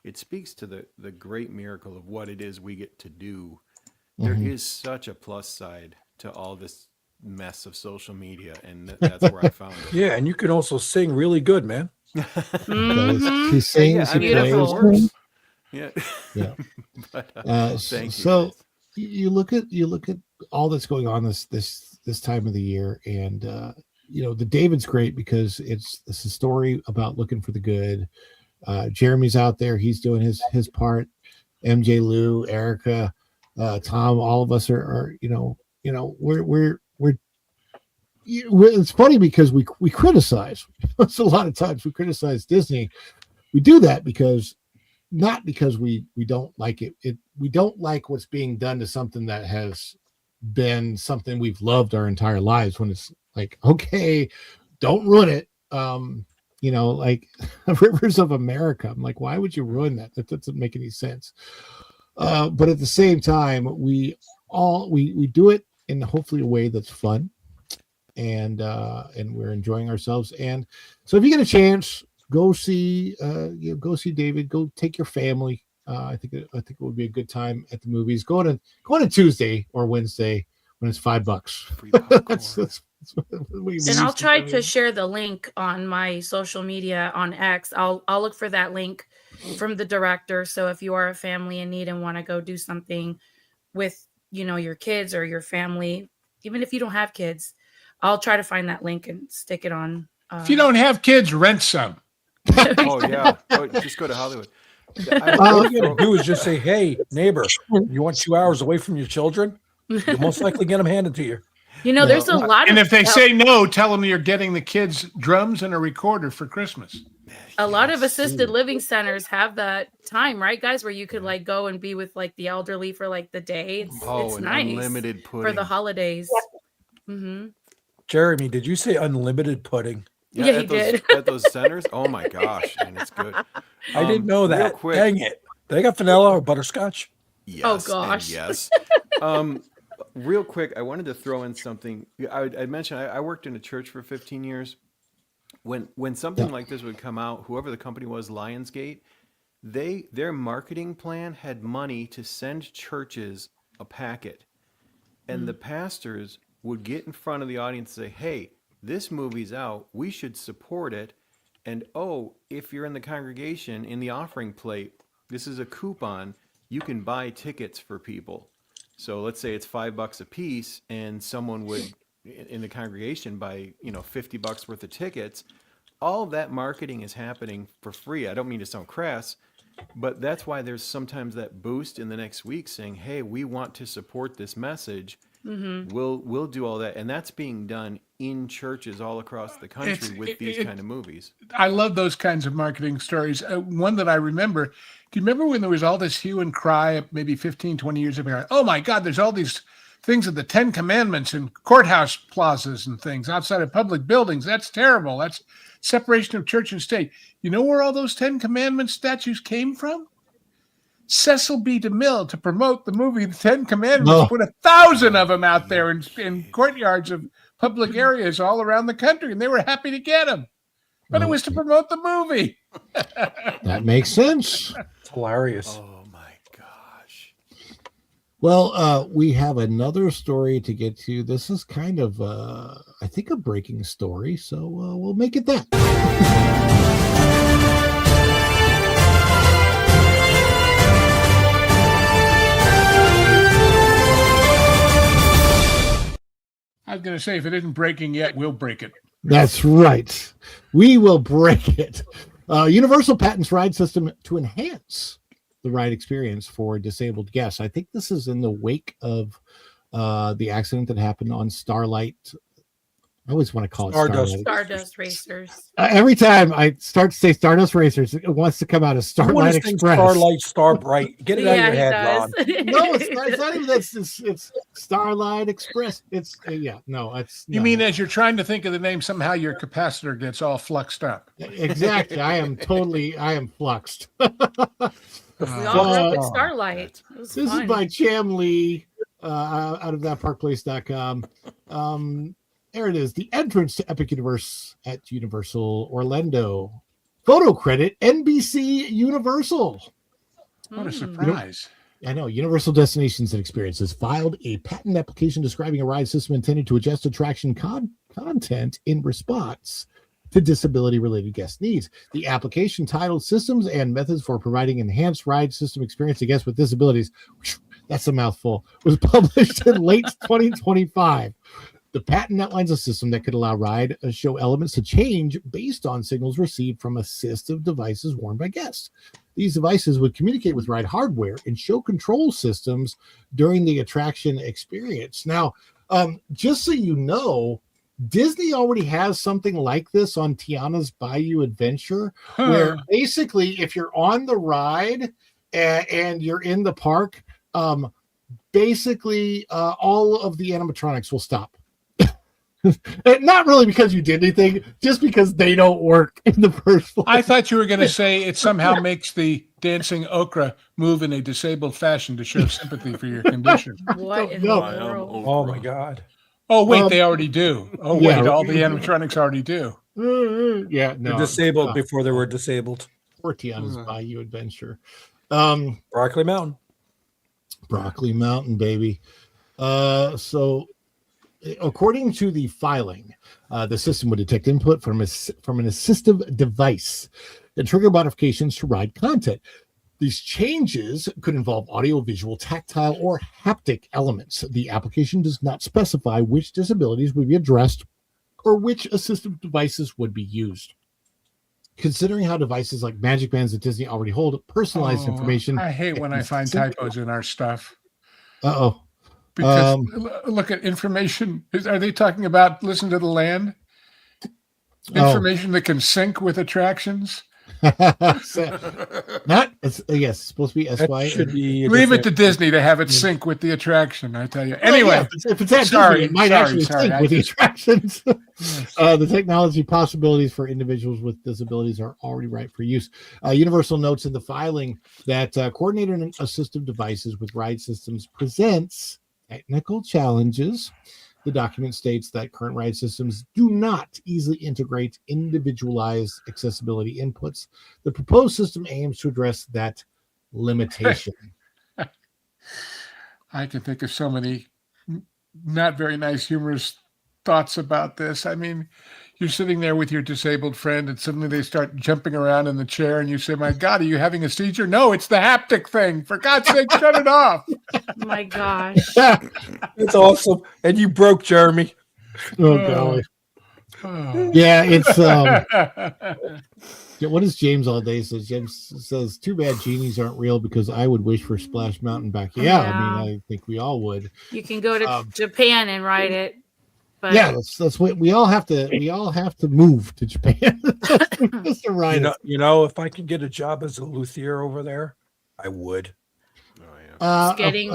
it speaks to the great miracle of what it is we get to do. There is such a plus side to all this mess of social media, and that's where I found it. Yeah, and you can also sing really good, man. Mhm. He sings, he Beautiful. plays. Yeah. Yeah. But, thank you. So guys. you look at all that's going on this time of the year, and the David's great because it's a story about looking for the good. Jeremy's out there, he's doing his part. MJ, Lou, Erica, Tom, all of us are we're it's funny because we criticize. It's a lot of times we criticize Disney. We do that not because we don't like it. We don't like what's being done to something that has been something we've loved our entire lives, when it's like, okay, don't ruin it. Like Rivers of America. I'm like, why would you ruin that? That doesn't make any sense. But at the same time, we do it in hopefully a way that's fun, and we're enjoying ourselves. And so if you get a chance, go see David. Go take your family. I think it would be a good time at the movies. Go on a Tuesday or Wednesday when it's $5. that's And I'll try to share the link on my social media on X. I'll look for that link from the director. So if you are a family in need and want to go do something with your kids or your family, even if you don't have kids, I'll try to find that link and stick it on. If you don't have kids, rent some. Oh yeah. Just go to Hollywood. All you gotta do is just say, "Hey, neighbor, you want 2 hours away from your children? You'll most likely get them handed to you." There's a lot of. And if they say no, tell them you're getting the kids drums and a recorder for Christmas. A lot of assisted living centers have that time, right, guys, where you could like go and be with like the elderly for like the day. It's nice unlimited pudding for the holidays. Mm-hmm. Jeremy, did you say unlimited pudding? Yeah, he did. At those centers, oh my gosh, and it's good. I didn't know real that. quick. Dang it! They got vanilla or butterscotch? Yes, Oh, and gosh. yes. Real quick, I wanted to throw in something. I mentioned I worked in a church for 15 years. When something like this would come out, whoever the company was, Lionsgate, their marketing plan had money to send churches a packet, and the pastors would get in front of the audience and say, "Hey, this movie's out. We should support it. And if you're in the congregation, in the offering plate, this is a coupon. You can buy tickets for people. So let's say it's $5 a piece, and someone would in the congregation buy $50 worth of tickets. All of that marketing is happening for free. I don't mean to sound crass, But that's why there's sometimes that boost in the next week saying, hey, we want to support this message. We'll do all that. And that's being done in churches all across the country with these kind of movies. I love those kinds of marketing stories. One that I remember, do you remember when there was all this hue and cry maybe 15, 20 years ago? Oh my God, there's all these things of the 10 Commandments in courthouse plazas and things outside of public buildings. That's terrible. That's separation of church and state. You know where all those 10 Commandments statues came from? Cecil B. DeMille, to promote the movie The 10 Commandments, put 1,000 of them out there in courtyards of public areas all around the country, and they were happy to get them. But it was to promote the movie. That makes sense. It's hilarious. Oh my gosh. Well, we have another story to get to. This is kind of, I think, a breaking story, so we'll make it that. I was going to say, if it isn't breaking yet, we'll break it. That's right. We will break it. Universal patents ride system to enhance the ride experience for disabled guests. I think this is in the wake of the accident that happened on Starlight. I always want to call it Stardust Racers. Every time I start to say Stardust Racers, it wants to come out as Starlight Express. Starlight, Starbright. Get it out of your head, Ron. No, it's not even that. It's Starlight Express. It's You mean as you're trying to think of the name, somehow your capacitor gets all fluxed up. Exactly. I am fluxed. We all grew up with Starlight. This is by Cham Lee out of thatparkplace.com. There it is. The entrance to Epic Universe at Universal Orlando. Photo credit, NBC Universal. What a surprise. I know. Universal Destinations and Experiences filed a patent application describing a ride system intended to adjust attraction content in response to disability-related guest needs. The application, titled Systems and Methods for Providing Enhanced Ride System Experience to Guests with Disabilities, that's a mouthful, was published in late 2025. The patent outlines a system that could allow ride show elements to change based on signals received from assistive devices worn by guests. These devices would communicate with ride hardware and show control systems during the attraction experience. Now, just so you know, Disney already has something like this on Tiana's Bayou Adventure, where basically if you're on the ride and you're in the park, basically all of the animatronics will stop. Not really because you did anything, just because they don't work in the first place. I thought you were going to say it somehow makes the dancing okra move in a disabled fashion to show sympathy for your condition. What in the world? Oh my God. Oh wait, they already do. Oh wait, all the animatronics already do. Yeah, no. They're disabled before they were disabled. Or Tiana's Bayou Adventure. Broccoli Mountain. Broccoli Mountain, baby. So according to the filing, the system would detect input from an assistive device and trigger modifications to ride content. These changes could involve audio, visual, tactile, or haptic elements. The application does not specify which disabilities would be addressed or which assistive devices would be used. Considering how devices like Magic Bands that Disney already hold personalized information. I hate when I find typos in our stuff. Uh-oh. Because look at information. Are they talking about listen to the land? Information that can sync with attractions? It's supposed to be SY. Leave it to Disney to have it sync with the attraction, I tell you. Anyway, if it's at Disney, it might actually sync with the attractions. The technology possibilities for individuals with disabilities are already right for use. Universal notes in the filing that coordinator and assistive devices with ride systems presents technical challenges. The document states that current ride systems do not easily integrate individualized accessibility inputs. The proposed system aims to address that limitation. I can think of so many not very nice, humorous thoughts about this. I mean, you're sitting there with your disabled friend and suddenly they start jumping around in the chair and you say, my God, are you having a seizure? No, it's the haptic thing. For God's sake, shut it off. My gosh. It's awesome. And you broke Jeremy. Oh, golly. Yeah, it's what is James all day says? James says, "Too bad genies aren't real because I would wish for Splash Mountain back." Yeah, I mean, I think we all would. You can go to Japan and ride it. But yeah, that's what we all have to. We all have to move to Japan just to ride it. You know, if I could get a job as a luthier over there, I would. It's getting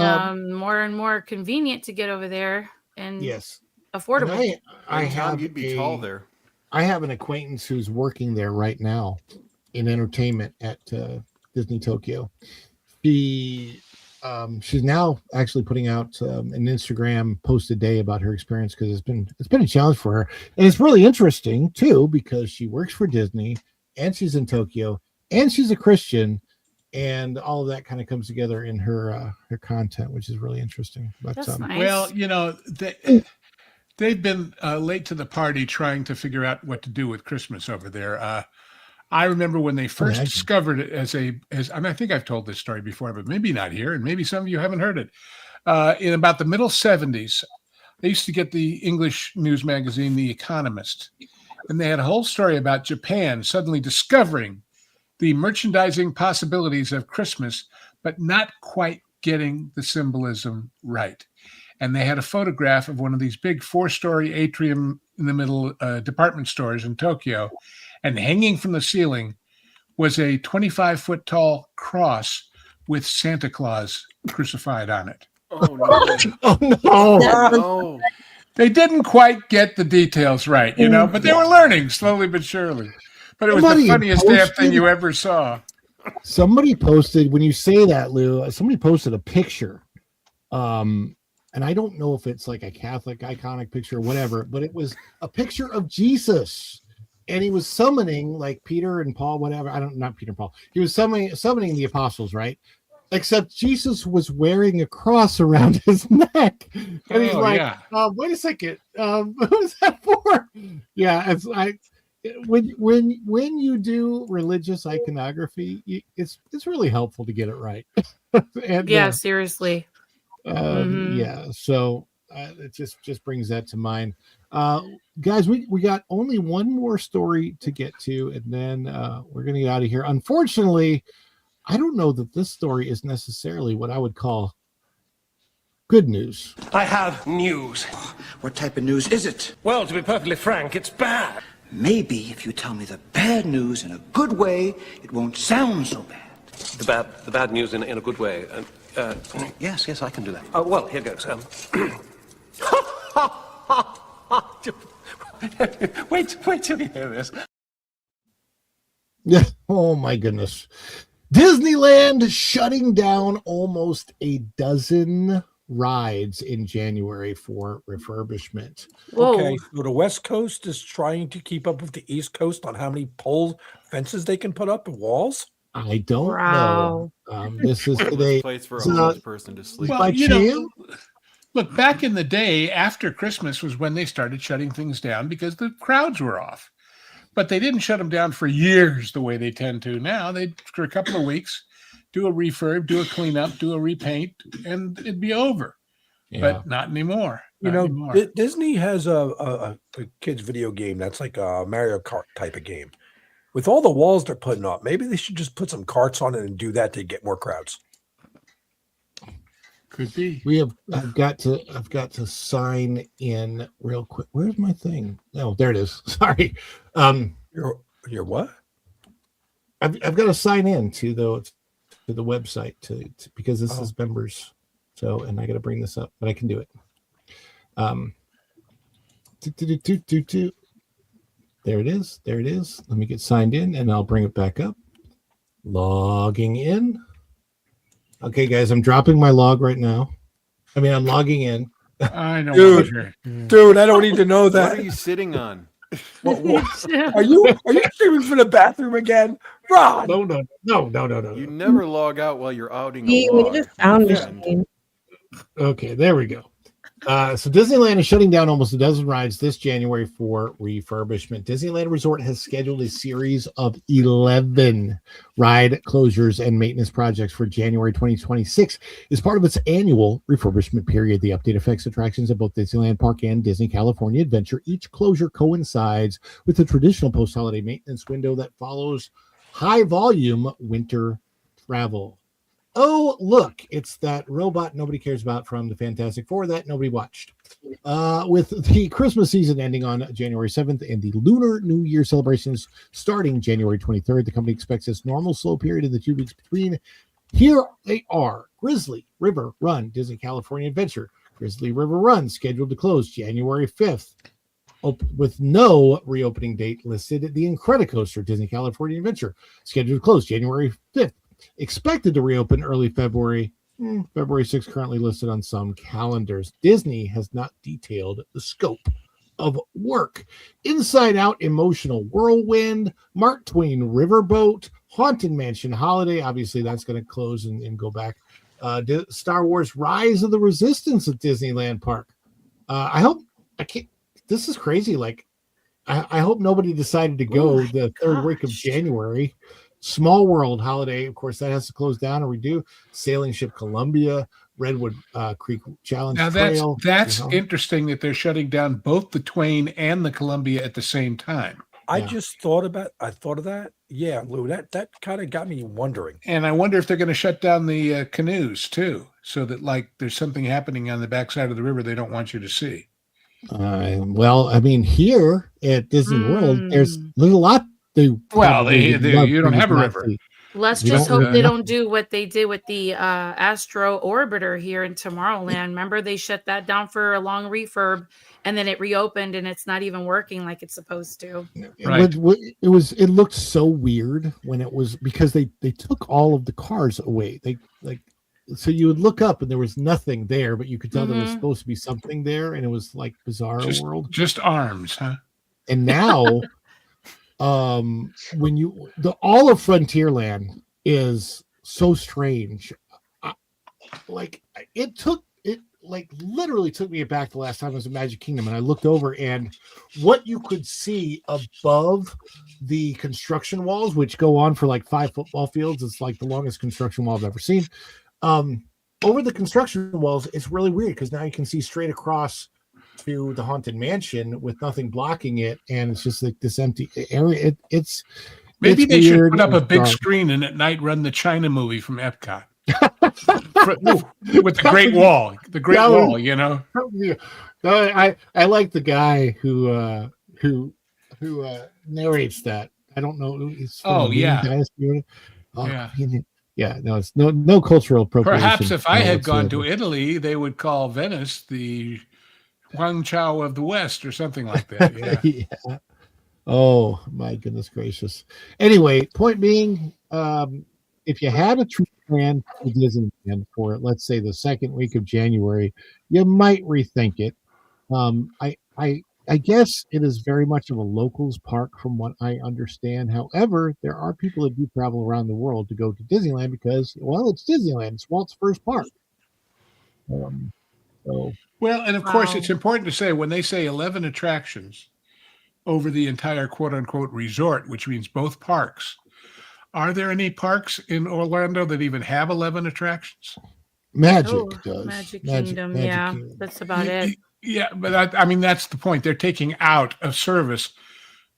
more and more convenient to get over there, and yes, affordable. And I have you'd be tall there. I have an acquaintance who's working there right now in entertainment at Disney Tokyo. She's now actually putting out an Instagram post a day about her experience because it's been a challenge for her, and it's really interesting too because she works for Disney and she's in Tokyo and she's a Christian, and all of that kind of comes together in her content, which is really interesting. But That's nice. Well, they've been late to the party trying to figure out what to do with Christmas over there. I remember when they first discovered it as I mean, I think I've told this story before, but maybe not here, and maybe some of you haven't heard it. In about the middle 70s, they used to get the English news magazine, The Economist, and they had a whole story about Japan suddenly discovering the merchandising possibilities of Christmas, but not quite getting the symbolism right. And they had a photograph of one of these big 4-story atrium in the middle department stores in Tokyo. And hanging from the ceiling was a 25-foot tall cross with Santa Claus crucified on it. Oh, no. Oh, no. Oh. They didn't quite get the details right, but they were learning slowly but surely. But it was the funniest damn thing you ever saw. Somebody posted, when you say that, Lou, somebody posted a picture. And I don't know if it's like a Catholic iconic picture or whatever, but it was a picture of Jesus. And he was summoning like Peter and Paul, whatever. Not Peter and Paul. He was summoning the apostles, right? Except Jesus was wearing a cross around his neck. And he's like, wait a second. Who's that for? Yeah, it's like when you do religious iconography, it's really helpful to get it right. And, yeah, seriously. Yeah, so it just brings that to mind. Guys, we got only one more story to get to, and then we're gonna get out of here. Unfortunately, I don't know that this story is necessarily what I would call good news. I have news. What type of news is it? Well, to be perfectly frank, it's bad. Maybe if you tell me the bad news in a good way, it won't sound so bad. The bad news in a good way. Yes, I can do that. Well, here goes. Wait till you hear this. Yeah. Oh my goodness. Disneyland shutting down almost a dozen rides in January for refurbishment. Okay, so the West Coast is trying to keep up with the East Coast on how many pole fences they can put up and walls. I don't know. This is today. Place for a homeless person to sleep. Well, look, back in the day, after Christmas was when they started shutting things down because the crowds were off. But they didn't shut them down for years the way they tend to now. They'd, for a couple of weeks, do a refurb, do a cleanup, do a repaint, and it'd be over. Yeah. But not anymore. Disney has a kid's video game that's like a Mario Kart type of game. With all the walls they're putting up, maybe they should just put some carts on it and do that to get more crowds. Could be. I've got to sign in real quick. Where's my thing? Oh, there it is. Sorry. Your what? I've got to sign in to the website to because this is members. So, and I got to bring this up, but I can do it. There it is. Let me get signed in and I'll bring it back up. Logging in. Okay, guys, I'm dropping my log right now. I'm logging in. I know. Dude, I don't need to know that. What are you sitting on? What? Are you streaming from the bathroom again? Ron! No. You never log out while you're outing a We log. need a sound machine. Okay, there we go. So Disneyland is shutting down almost a dozen rides this January for refurbishment. Disneyland Resort has scheduled a series of 11 ride closures and maintenance projects for January 2026 as part of its annual refurbishment period. The update affects attractions at both Disneyland Park and Disney California Adventure. Each closure coincides with the traditional post-holiday maintenance window that follows high-volume winter travel. Oh, look, it's that robot nobody cares about from the Fantastic Four that nobody watched. With the Christmas season ending on January 7th and the Lunar New Year celebrations starting January 23rd, the company expects its normal slow period in the 2 weeks between. Here they are. Grizzly River Run, Disney California Adventure. Grizzly River Run scheduled to close January 5th. With no reopening date listed. The Incredicoaster, Disney California Adventure, scheduled to close January 5th. Expected to reopen early February. February 6th currently listed on some calendars. Disney has not detailed the scope of work. Inside Out Emotional Whirlwind, Mark Twain Riverboat, Haunted Mansion Holiday. Obviously, that's going to close and go back. Star Wars Rise of the Resistance at Disneyland Park. This is crazy. Like, I hope nobody decided to go the third week of January. Small World Holiday, of course, that has to close down or redo. Sailing Ship Columbia, Redwood Creek Challenge Now Trail. that's interesting that they're shutting down both the Twain and the Columbia at the same time. I thought of that. Yeah, Lou, that kind of got me wondering. And I wonder if they're going to shut down the canoes too, so that like there's something happening on the backside of the river they don't want you to see. Well, I mean, here at Disney World, there's a lot. You don't have a river. Let's just hope they don't do what they did with the Astro Orbiter here in Tomorrowland. Remember, they shut that down for a long refurb, and then it reopened, and it's not even working like it's supposed to. Right. It looked so weird when it was because they took all of the cars away. So you would look up and there was nothing there, but you could tell there was supposed to be something there, and it was like Bizarro World. Just arms, huh? And now. When all of Frontierland is so strange. It literally took me back the last time I was in Magic Kingdom, and I looked over and what you could see above the construction walls, which go on for like 5 football fields. It's like the longest construction wall I've ever seen. Over the construction walls, it's really weird because now you can see straight across to the Haunted Mansion with nothing blocking it, and it's just like this empty area. Maybe they should put up a big screen and at night run the China movie from Epcot with the Great Wall, Wall. You know, I like the guy who narrates that. I don't know. It's no cultural appropriation. Perhaps if I had gone to Italy, they would call Venice the Guangzhou of the West or something like that. Yeah. Oh my goodness gracious. Anyway, point being, if you had a true plan to Disneyland for, let's say, the second week of January, you might rethink it. I guess it is very much of a locals park from what I understand. However, there are people that do travel around the world to go to Disneyland because, well, it's Disneyland. It's Walt's first park. Well, and of course, it's important to say when they say 11 attractions over the entire quote unquote resort, which means both parks, are there any parks in Orlando that even have 11 attractions? Magic does. Magic Kingdom. That's about it. Yeah, but I mean, that's the point. They're taking out of service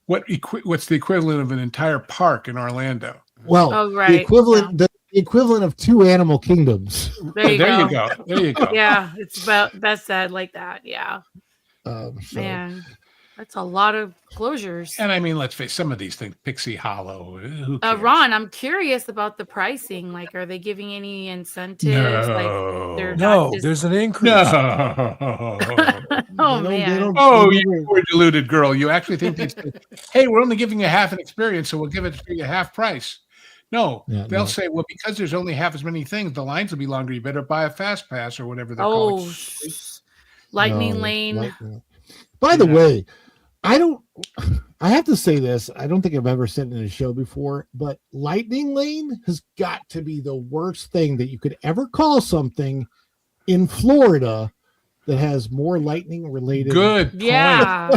what's the equivalent of an entire park in Orlando. Well, the equivalent of 2 Animal Kingdoms. There you go. There you go. Yeah, it's about that's sad like that. Yeah. Man, that's a lot of closures. And I mean, let's face some of these things. Pixie Hollow. Who cares? Ron, I'm curious about the pricing. Like, are they giving any incentives? There's an increase. Oh man. You poor deluded girl. You actually think hey, we're only giving you half an experience, so we'll give it to you half price. No, they'll say, well, because there's only half as many things, the lines will be longer. You better buy a fast pass or whatever they're calling it. Lightning Lane. By the way, I have to say this. I don't think I've ever said it in a show before, but Lightning Lane has got to be the worst thing that you could ever call something in Florida that has more lightning related. Good point. Yeah.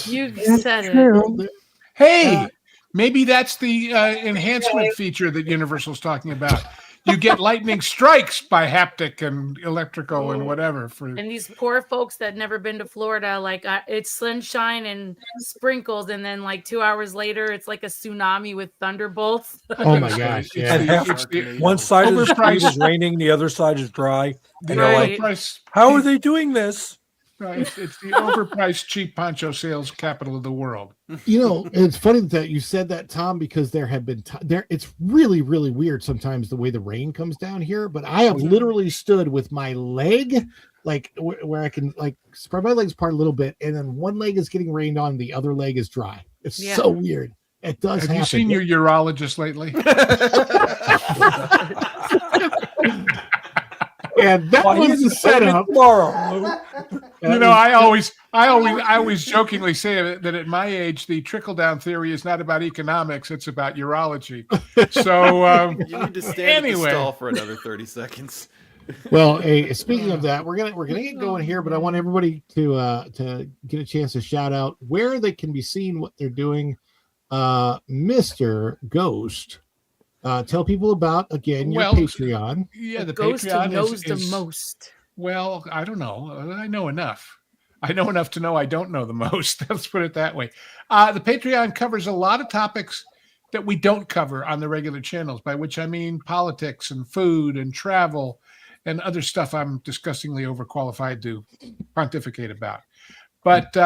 You said true. it. Hey, maybe that's the enhancement feature that Universal's talking about. You get lightning strikes by haptic and electrical and whatever. And these poor folks that never been to Florida, like it's sunshine and sprinkles, and then like 2 hours later, it's like a tsunami with thunderbolts. Oh my gosh! Yeah. And one side of the street is raining, the other side is dry. And you're like, how are they doing this? Right. It's the overpriced cheap poncho sales capital of the world. You know, it's funny that you said that, Tom, because there have been it's really, really weird sometimes the way the rain comes down here. But I have literally stood with my leg, like where I can like spread my legs apart a little bit, and then one leg is getting rained on, the other leg is dry. It's so weird. It does happen. Have you seen your urologist lately? And that was the setup. You know, I always jokingly say that at my age, the trickle-down theory is not about economics; it's about urology. So you need to stand at the stall for another 30 seconds. Well, hey, speaking of that, we're gonna get going here, but I want everybody to get a chance to shout out where they can be seen, what they're doing. Mr. Ghost. Tell people about, again, your Patreon. Yeah, the Ghost Patreon who knows is the most. Well, I don't know. I know enough. I know enough to know I don't know the most. Let's put it that way. The Patreon covers a lot of topics that we don't cover on the regular channels, by which I mean politics and food and travel and other stuff I'm disgustingly overqualified to pontificate about. But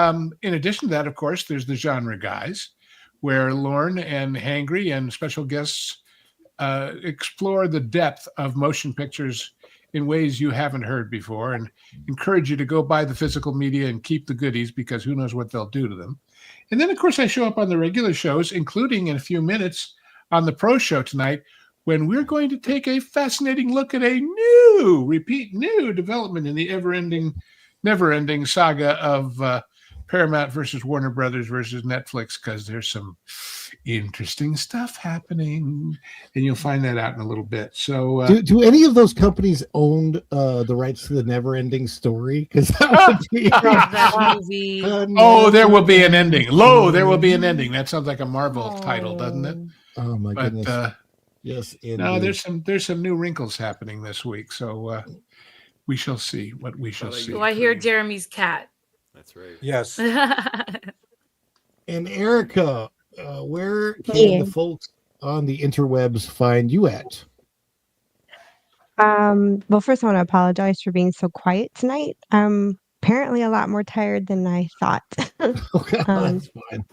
in addition to that, of course, there's the Genre Guys, where Lorne and Hangry and special guests explore the depth of motion pictures in ways you haven't heard before, and encourage you to go buy the physical media and keep the goodies, because who knows what they'll do to them. And then, of course, I show up on the regular shows, including in a few minutes on the Pro Show tonight, when we're going to take a fascinating look at a new development in the never-ending saga of Paramount versus Warner Brothers versus Netflix, because there's some interesting stuff happening, and you'll find that out in a little bit. So, do any of those companies own the rights to the Never-Ending Story? Because that would be that movie. There will be an ending. There will be an ending. That sounds like a Marvel title, doesn't it? Oh my goodness! Yes. No, there's some new wrinkles happening this week, so we shall see what we shall see. Oh, I hear Jeremy's cat. That's right. Yes. And Erica, where can the folks on the interwebs find you at? Well, first I want to apologize for being so quiet tonight. I'm apparently a lot more tired than I thought. Okay, that's fine.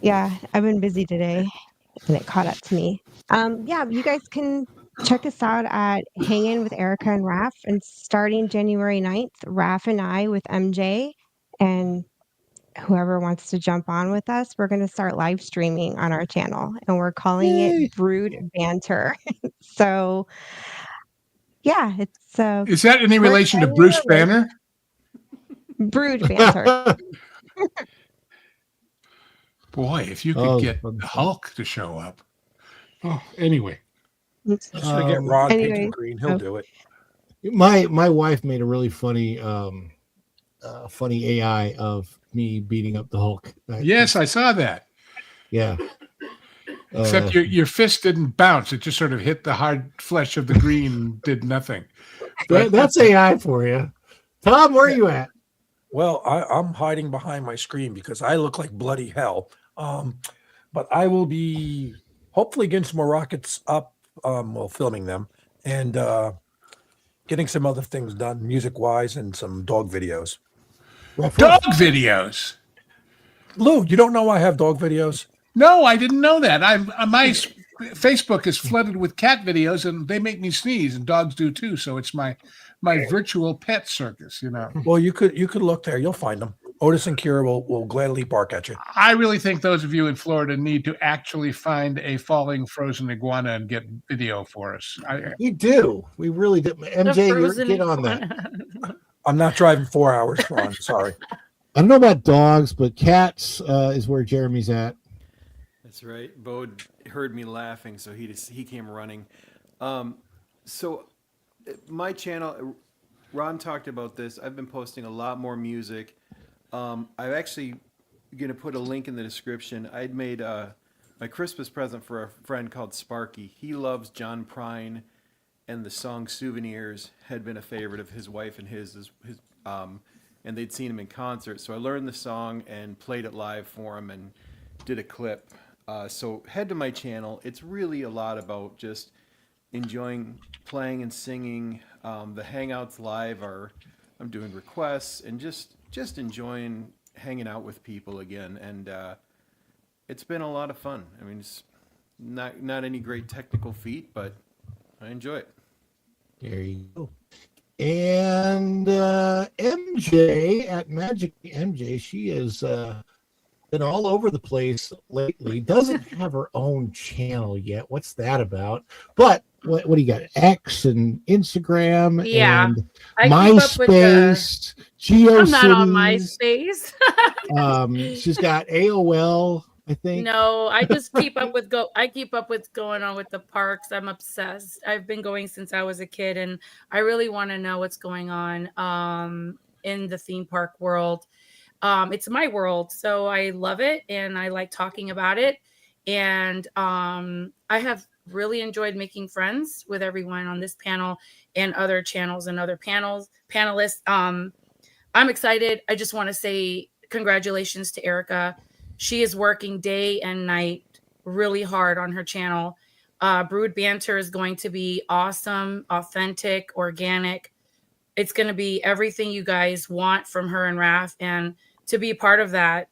Yeah, I've been busy today, and it caught up to me. Yeah, you guys can check us out at Hangin' with Erica and Raph, and starting January 9th, Raph and I with MJ and whoever wants to jump on with us, we're going to start live streaming on our channel, and we're calling it Brood Banter. So, yeah, it's is that any relation to Bruce Banner? Brood Banter. Boy, if you could get the Hulk to show up. Oh, anyway. Just gonna get Ron painted green. He'll do it. My wife made a really funny AI of me beating up the Hulk. Yes, I saw that. Yeah. Except your fist didn't bounce; it just sort of hit the hard flesh of the green and did nothing. That's AI for you. Tom, where are you at? Well, I'm hiding behind my screen because I look like bloody hell. But I will be hopefully getting some more rockets up while filming them, and getting some other things done music-wise, and some dog videos. Dog videos? Lou, you don't know I have dog videos? No, I didn't know that. My Facebook is flooded with cat videos, and they make me sneeze, and dogs do too. So it's my virtual pet circus, you know. Well, you could look there. You'll find them. Otis and Kira will gladly bark at you. I really think those of you in Florida need to actually find a falling frozen iguana and get video for us. We do. We really do. MJ, get on that. I'm not driving 4 hours, Ron. Sorry. I don't know about dogs, but cats is where Jeremy's at. That's right. Bo heard me laughing, so he came running. So my channel, Ron talked about this. I've been posting a lot more music. I'm actually going to put a link in the description. I'd made my Christmas present for a friend called Sparky. He loves John Prine, and the song "Souvenirs" had been a favorite of his wife and his and they'd seen him in concert. So I learned the song and played it live for him and did a clip. So head to my channel. It's really a lot about just enjoying playing and singing. The Hangouts live I'm doing requests and just enjoying hanging out with people again. And it's been a lot of fun. I mean, it's not any great technical feat, but I enjoy it. There you go. And MJ at Magic MJ, she has been all over the place lately. Doesn't have her own channel yet. What's that about? But what do you got? X and Instagram, Yeah, and I keep up with MySpace, GeoCities. I'm not on MySpace. She's got AOL, I think. No, I just keep up with what's going on with the parks. I'm obsessed. I've been going since I was a kid, and I really want to know what's going on in the theme park world. It's my world, so I love it and I like talking about it. And I have really enjoyed making friends with everyone on this panel and other channels and other panelists. I'm excited. I just want to say congratulations to Erica. She is working day and night really hard on her channel. Brood Banter is going to be awesome, authentic, organic. It's going to be everything you guys want from her and Raph. And to be part of that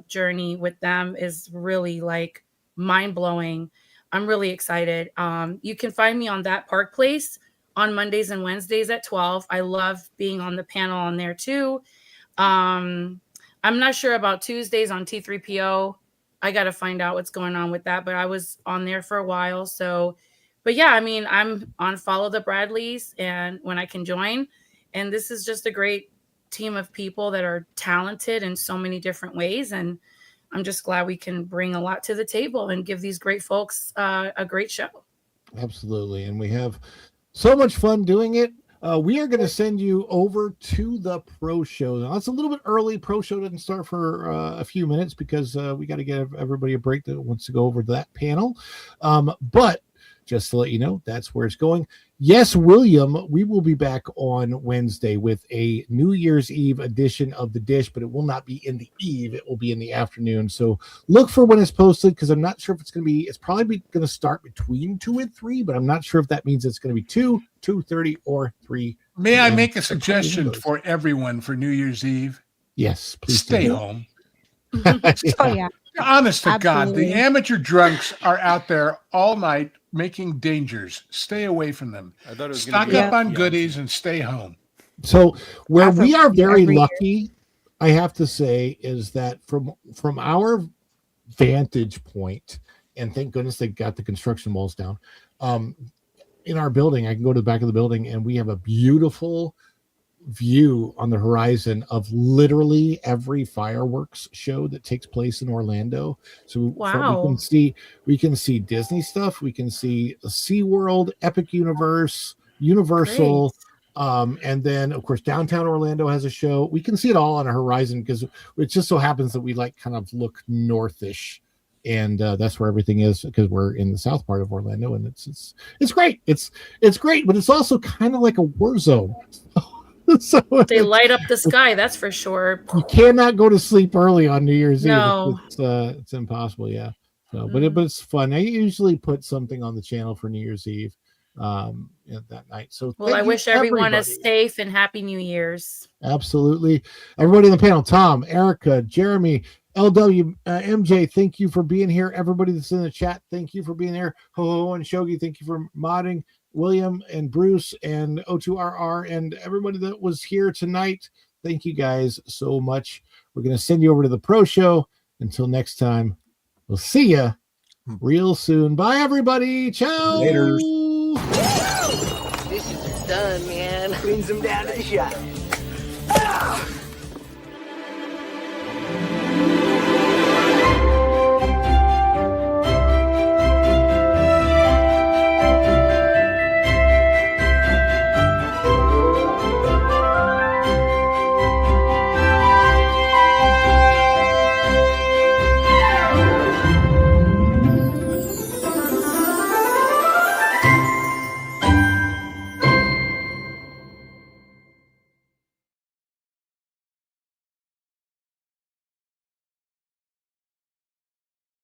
journey with them is really like mind-blowing. I'm really excited. You can find me on That Park Place on Mondays and Wednesdays at 12. I love being on the panel on there too. I'm not sure about Tuesdays on T3PO. I got to find out what's going on with that, but I was on there for a while. So, but yeah, I mean, I'm on Follow the Bradleys and when I can join. And this is just a great team of people that are talented in so many different ways. And I'm just glad we can bring a lot to the table and give these great folks a great show. Absolutely. And we have so much fun doing it. We are going to send you over to the pro show. Now, it's a little bit early. Pro show doesn't start for a few minutes because we got to give everybody a break that wants to go over to that panel. But just to let you know, that's where it's going. Yes, William, we will be back on Wednesday with a New Year's Eve edition of The Dish, but it will not be in the eve. It will be in the afternoon. So look for when it's posted because I'm not sure if it's going to be, it's probably going to start between 2 and 3, but I'm not sure if that means it's going to be 2, 2:30, or 3. May I make a suggestion for everyone for New Year's Eve? Yes, please. Stay home. Oh, yeah. Honest to God, Absolutely. the amateur drunks are out there all night making dangers. Stay away from them. I thought it was gonna Stock be up on yeah. goodies and stay home. So where That's we what are we do very every year. lucky, I have to say, is that from our vantage point, and thank goodness they got the construction walls down. In our building, I can go to the back of the building and we have a beautiful view on the horizon of literally every fireworks show that takes place in Orlando. So Wow. we can see Disney stuff, we can see SeaWorld, Epic Universe, Universal, and then of course downtown Orlando has a show. We can see it all on a horizon because it just so happens that we like kind of look northish, and that's where everything is because we're in the south part of Orlando, and it's great. It's great, but it's also kind of like a war zone. So They light up the sky, that's for sure. you cannot go to sleep early on New Year's No. Eve. It's impossible. Yeah. So, but it's fun. I usually put something on the channel for New Year's Eve that night. So Well, I thank you, wish everyone a everybody. safe and happy New Year's. Absolutely. Everybody on the panel, Tom, Erica, Jeremy, LW, MJ, thank you for being here. Everybody that's in the chat, thank you for being here. Ho and Shogi, thank you for modding. William and Bruce and O2RR and everybody that was here tonight. Thank you guys so much. We're going to send you over to the pro show. Until next time, we'll see you real soon. Bye, everybody. Ciao. Later. Dishes are done, man. Cleans them down to the shop.